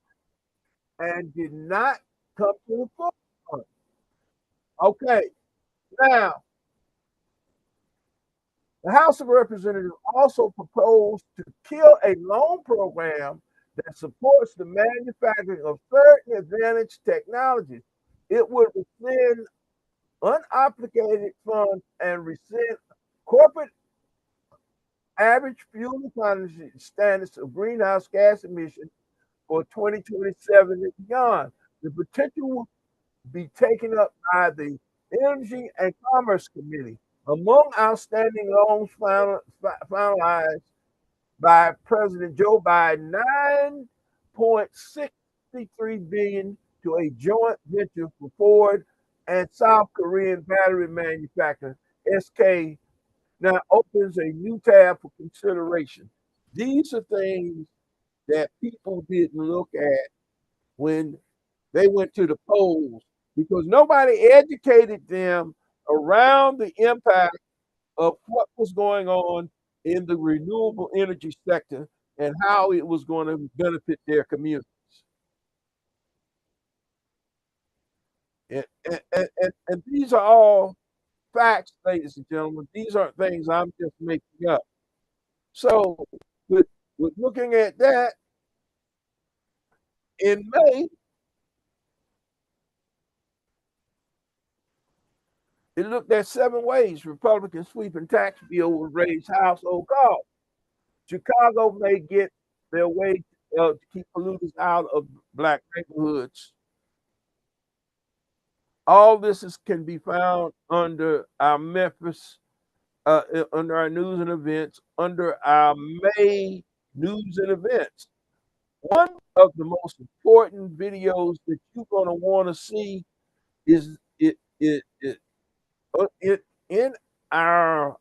and did not come to the forefront. Okay, now the House of Representatives also proposed to kill a loan program that supports the manufacturing of certain advanced technologies. It would rescind unobligated funds and rescind corporate average fuel economy standards of greenhouse gas emissions for 2027 and beyond. The potential will be taken up by the Energy and Commerce Committee. Among outstanding loans finalized by President Joe Biden, $9.63 billion to a joint venture for Ford and South Korean battery manufacturer SK now opens a new tab for consideration. These are things that people didn't look at when they went to the polls because nobody educated them around the impact of what was going on in the renewable energy sector and how it was going to benefit their communities. And these are all facts, ladies and gentlemen. These aren't things I'm just making up. So, with looking at that, in May, it looked at 7 ways Republican sweeping tax bill would raise household costs. Chicago may get their way to keep polluters out of black neighborhoods. All this can be found under our Memphis, under our news and events, under our May news and events. One of the most important videos that you're going to want to see is it in our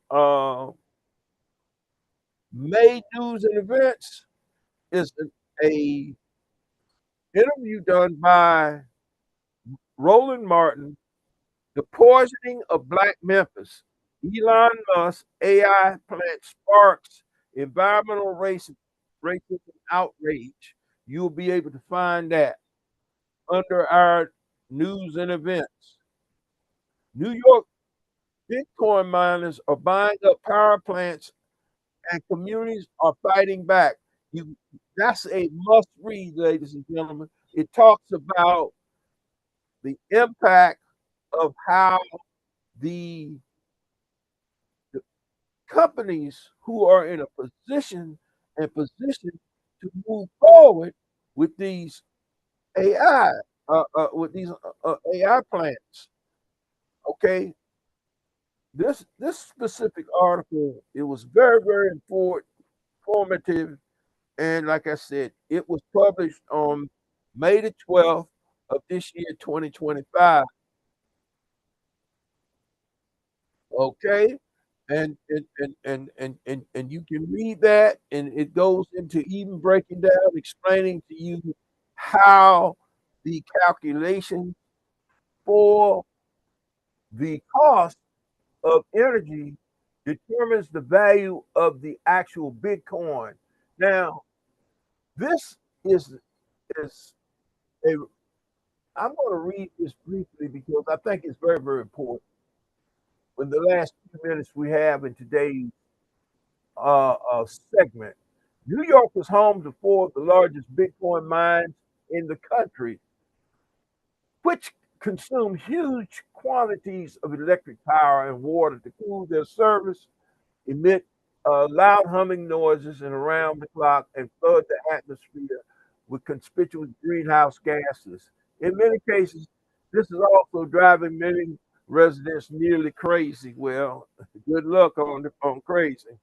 May news and events is a interview done by Roland Martin, The Poisoning of Black Memphis. Elon Musk AI plant sparks environmental racism outrage. You'll be able to find that under our news and events. New York Bitcoin miners are buying up power plants and communities are fighting back. That's a must read, ladies and gentlemen. It talks about the impact of how the companies who are in a position to move forward with these AI AI plants. Okay, this specific article, it was very informative, and like I said, it was published on May the 12th of this year, 2025. Okay, and you can read that, and it goes into even breaking down, explaining to you how the calculation for the cost of energy determines the value of the actual Bitcoin. Now, this is a. I'm going to read this briefly because I think it's very important. In the last few minutes we have in today's segment, New York was home to 4 of the largest Bitcoin mines in the country, which consume huge quantities of electric power and water to cool their servers, emit loud humming noises and around the clock, and flood the atmosphere with conspicuous greenhouse gases. In many cases, this is also driving many residents nearly crazy. Well, good luck on crazy.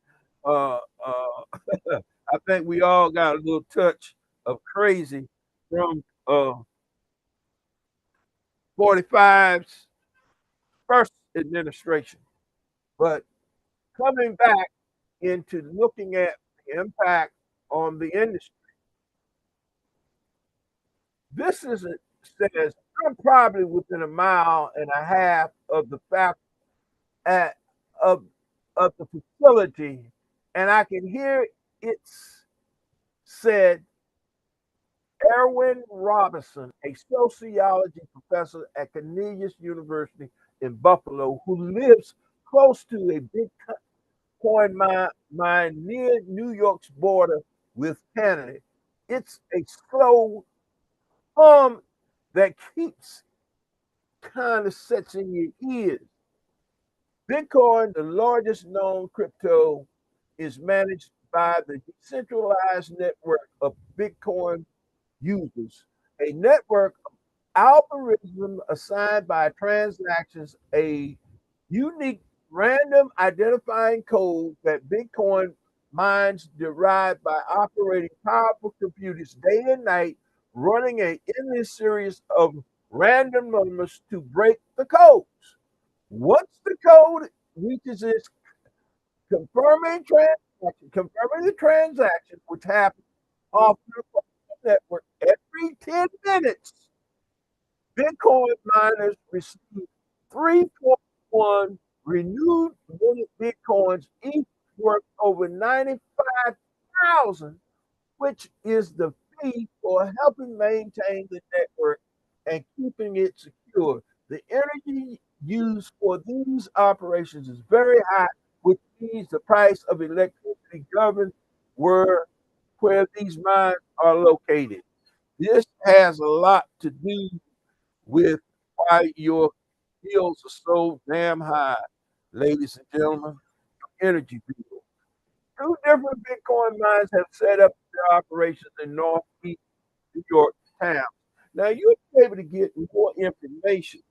Uh, I think we all got a little touch of crazy from 45's first administration. But coming back into looking at the impact on the industry, this is a, says I'm probably within a mile and a half of the fact at of of the facility, and I can hear it's said Erwin Robinson, a sociology professor at Cornelius University in Buffalo, who lives close to a Bitcoin mine near New York's border with Canada. It's a slow hum that keeps kind of sets in your ears. Bitcoin, the largest known crypto, is managed by the decentralized network of Bitcoin users, a network of algorithm assigned by transactions a unique random identifying code that Bitcoin mines derived by operating powerful computers day and night, running an endless series of random numbers to break the codes. Once the code reaches its confirming the transaction, which happens often across the network every 10 minutes, Bitcoin miners receive 3.1 renewed minute Bitcoins, each worth over 95,000, which is the fee for helping maintain the network and keeping it secure. The energy used for these operations is very high, which means the price of electricity governs where these mines are located. This has a lot to do with why your bills are so damn high, ladies and gentlemen. Energy bill. Two different Bitcoin mines have set up their operations in Northeast New York towns. Now you'll be able to get more information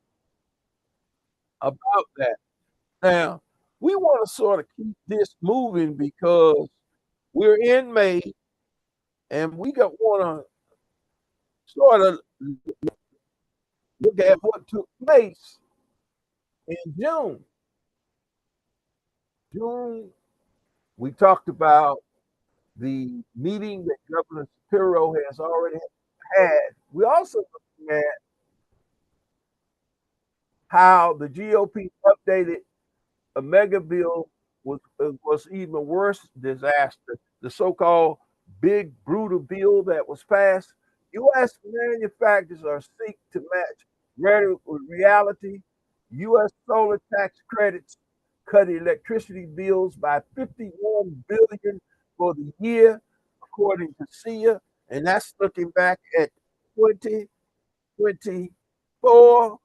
about that. Now we want to sort of keep this moving because we're in May and we got want to sort of look at what took place in June. June, we talked about the meeting that Governor Shapiro has already had. We also looking at how the GOP updated a mega bill was even worse disaster. The so-called big brutal bill that was passed. U.S. manufacturers are seek to match rhetoric with reality. U.S. solar tax credits cut electricity bills by 51 billion for the year, according to SEIA, and that's looking back at 2024.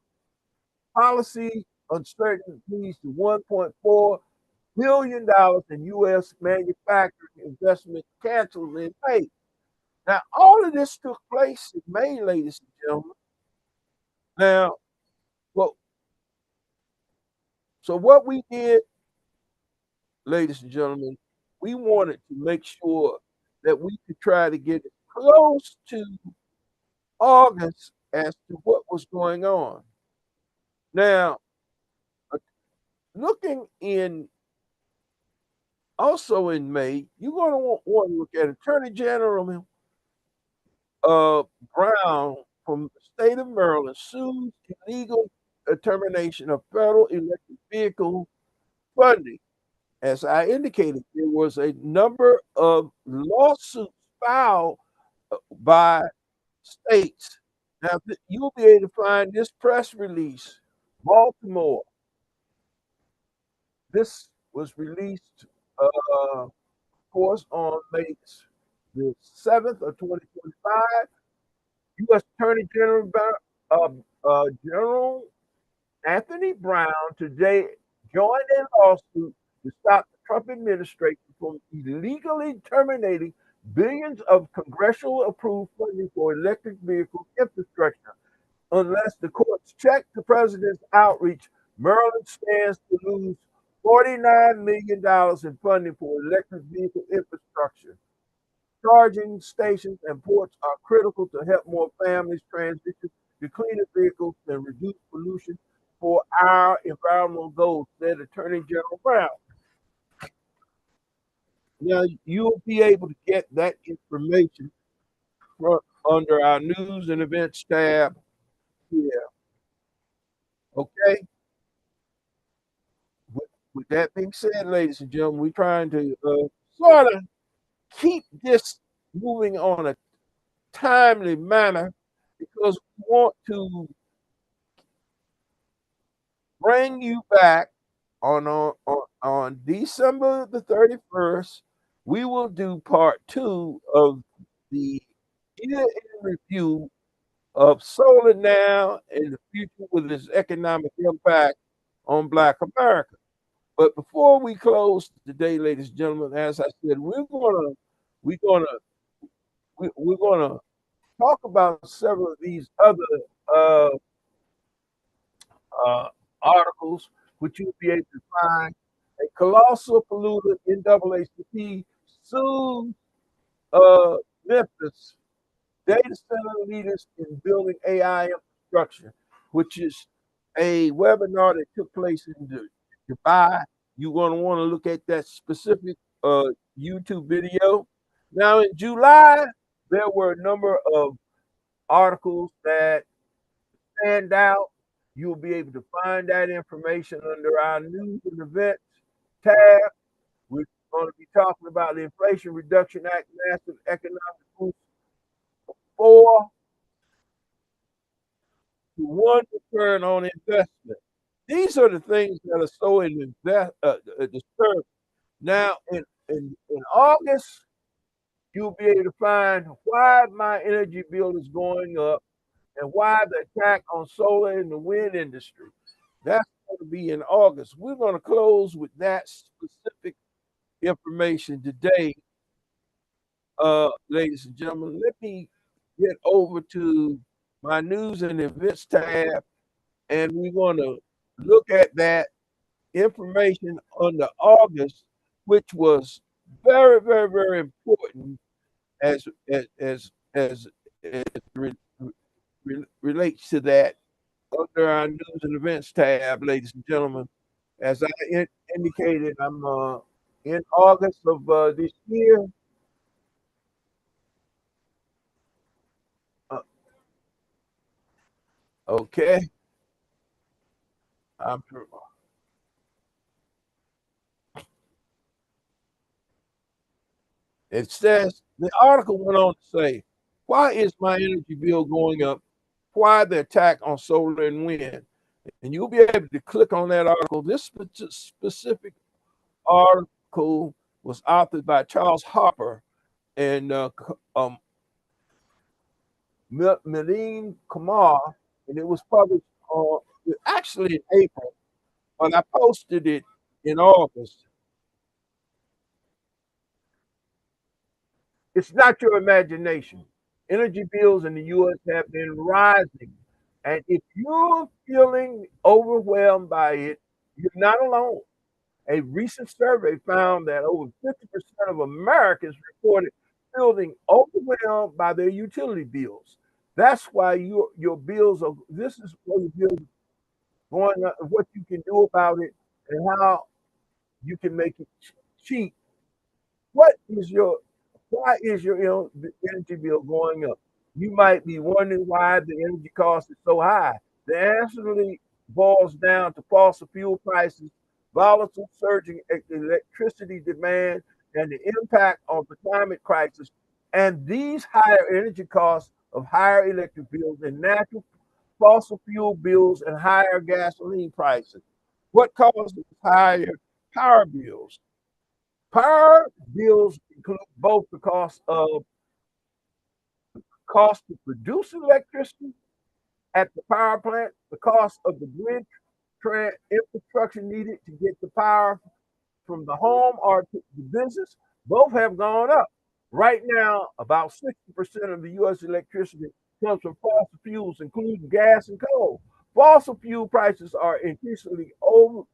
Policy uncertainties to $1.4 billion in U.S. manufacturing investment canceled in May. Now, all of this took place in May, ladies and gentlemen. Now, well, so what we did, ladies and gentlemen, we wanted to make sure that we could try to get as close to August as to what was going on. Now, looking in also in May, you're going to want to look at Attorney General Brown from the state of Maryland sues illegal termination of federal electric vehicle funding. As I indicated, there was a number of lawsuits filed by states. Now, you'll be able to find this press release, Baltimore. This was released, of course, on May the 7th of 2025. U.S. Attorney General Anthony Brown today joined a lawsuit to stop the Trump administration from illegally terminating billions of congressional approved funding for electric vehicle infrastructure. Unless the courts check the president's outreach, Maryland stands to lose $49 million in funding for electric vehicle infrastructure. Charging stations and ports are critical to help more families transition to cleaner vehicles and reduce pollution for our environmental goals, said Attorney General Brown. Now, you'll be able to get that information under our news and events tab here. Okay. With that being said, ladies and gentlemen, we're trying to sort of keep this moving on a timely manner because we want to bring you back on December the 31st. We will do part 2 of the year in review of solar now and the future with its economic impact on Black America. But before we close today, ladies and gentlemen, as I said, we're gonna we're gonna talk about several of these other uh, uh, articles, which you'll be able to find. A colossal polluter, NAACP, sues Memphis data center leaders in building AI infrastructure, which is a webinar that took place in Dubai. You're going to want to look at that specific YouTube video. Now, in July, there were a number of articles that stand out. You'll be able to find that information under our news and events tab. We're going to be talking about the Inflation Reduction Act massive economic boost for to one return on investment. These are the things that are so disturbing. Now, in August, you'll be able to find why my energy bill is going up and why the attack on solar and the wind industry. That's going to be in August. We're going to close with that specific information today, ladies and gentlemen. Let me get over to my news and events tab, and we're going to look at that information under August, which was very, very, very important as relates to that under our news and events tab, ladies and gentlemen. As I indicated, I'm in August of this year. Uh, okay, I'm sure. It says the article went on to say, "Why is my energy bill going up? Why the attack on solar and wind?" And you'll be able to click on that article. This specific article was authored by Charles Harper and Milene Kumar, and it was published actually in April, but I posted it in August. It's not your imagination. Energy bills in the U.S. have been rising, and if you're feeling overwhelmed by it, you're not alone. A recent survey found that over 50% of Americans reported feeling overwhelmed by their utility bills. That's why your bills are. This is where your bills are going up, and what you can do about it, and how you can make it cheap. What is your why is your energy bill going up? You might be wondering why the energy cost is so high. The answer really boils down to fossil fuel prices, volatile surging electricity demand, and the impact on the climate crisis. And these higher energy costs of higher electric bills and natural fossil fuel bills and higher gasoline prices. What causes higher power bills? Power bills include both the cost to produce electricity at the power plant, the cost of the grid infrastructure needed to get the power from the home or to the business. Both have gone up. Right now, about 60% of the U.S. electricity comes from fossil fuels, including gas and coal. Fossil fuel prices are increasingly over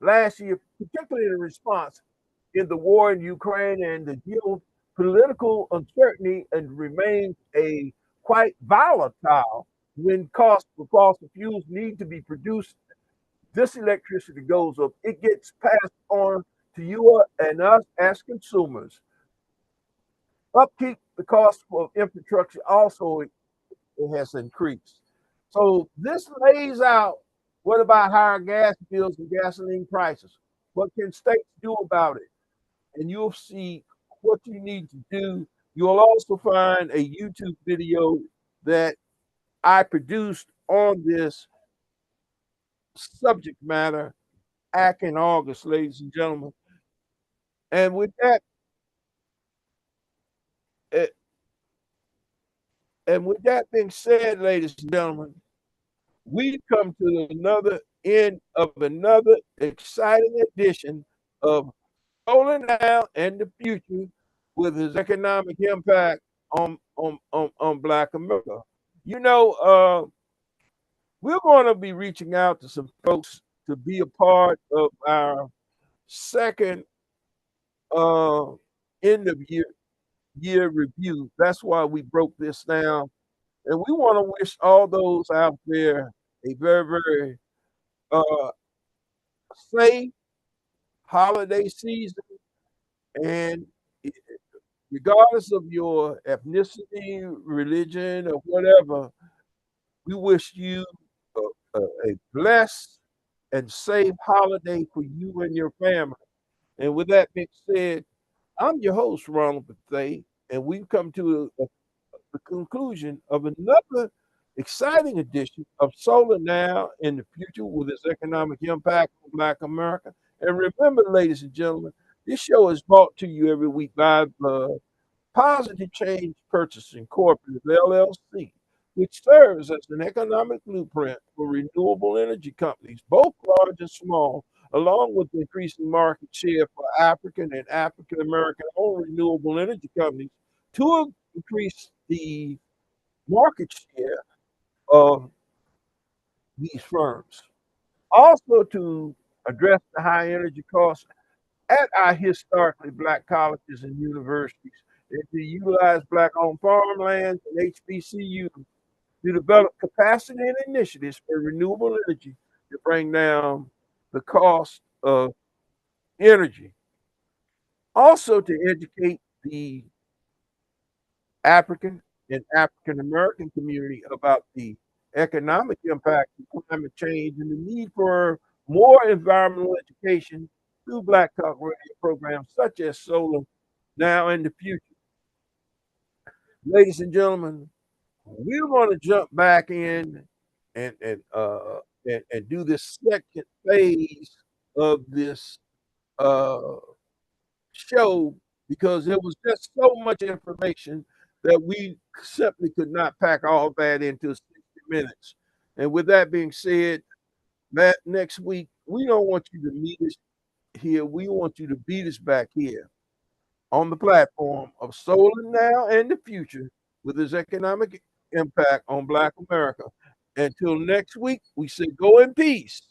last year, particularly in response in the war in Ukraine and the geopolitical uncertainty, and remains a quite volatile. when costs for fossil fuels need to be produced, this electricity goes up. It gets passed on to you and us as consumers. Upkeep, the cost of infrastructure also it has increased. So this lays out what about higher gas bills and gasoline prices? What can states do about it? And you'll see what you need to do. You'll also find a YouTube video that I produced on this subject matter back in August, ladies and gentlemen. And with that, eh, and with that being said, ladies and gentlemen, we come to another end of another exciting edition of Rolling Now and the Future with his economic impact on Black America. You know, we're going to be reaching out to some folks to be a part of our second uh, end of year review. That's why we broke this down. And we want to wish all those out there a very, very uh, safe holiday season. And regardless of your ethnicity, religion, or whatever, we wish you a blessed and safe holiday for you and your family. And with that being said, I'm your host, Ronald Bethea, and we've come to the conclusion of another exciting edition of Solar Now in the Future with its economic impact on Black America. And remember, ladies and gentlemen, this show is brought to you every week by the Positive Change Purchasing Corporation, LLC, which serves as an economic blueprint for renewable energy companies, both large and small, along with increasing market share for African and African American owned renewable energy companies to increase the market share of these firms. Also, to address the high energy costs at our historically Black colleges and universities, and to utilize Black owned farmlands and HBCUs to develop capacity and initiatives for renewable energy to bring down the cost of energy. Also, to educate the African and African American community about the economic impact of climate change and the need for more environmental education through Black Talk Radio programs such as Solar Now and the Future. Ladies and gentlemen, we're going to jump back in and do this second phase of this uh, show because there was just so much information that we simply could not pack all that into 60 minutes. And with that being said, Matt, next week, we don't want you to meet us here. We want you to beat us back here on the platform of Solar Now and the Future with its economic impact on Black America. Until next week, we say go in peace.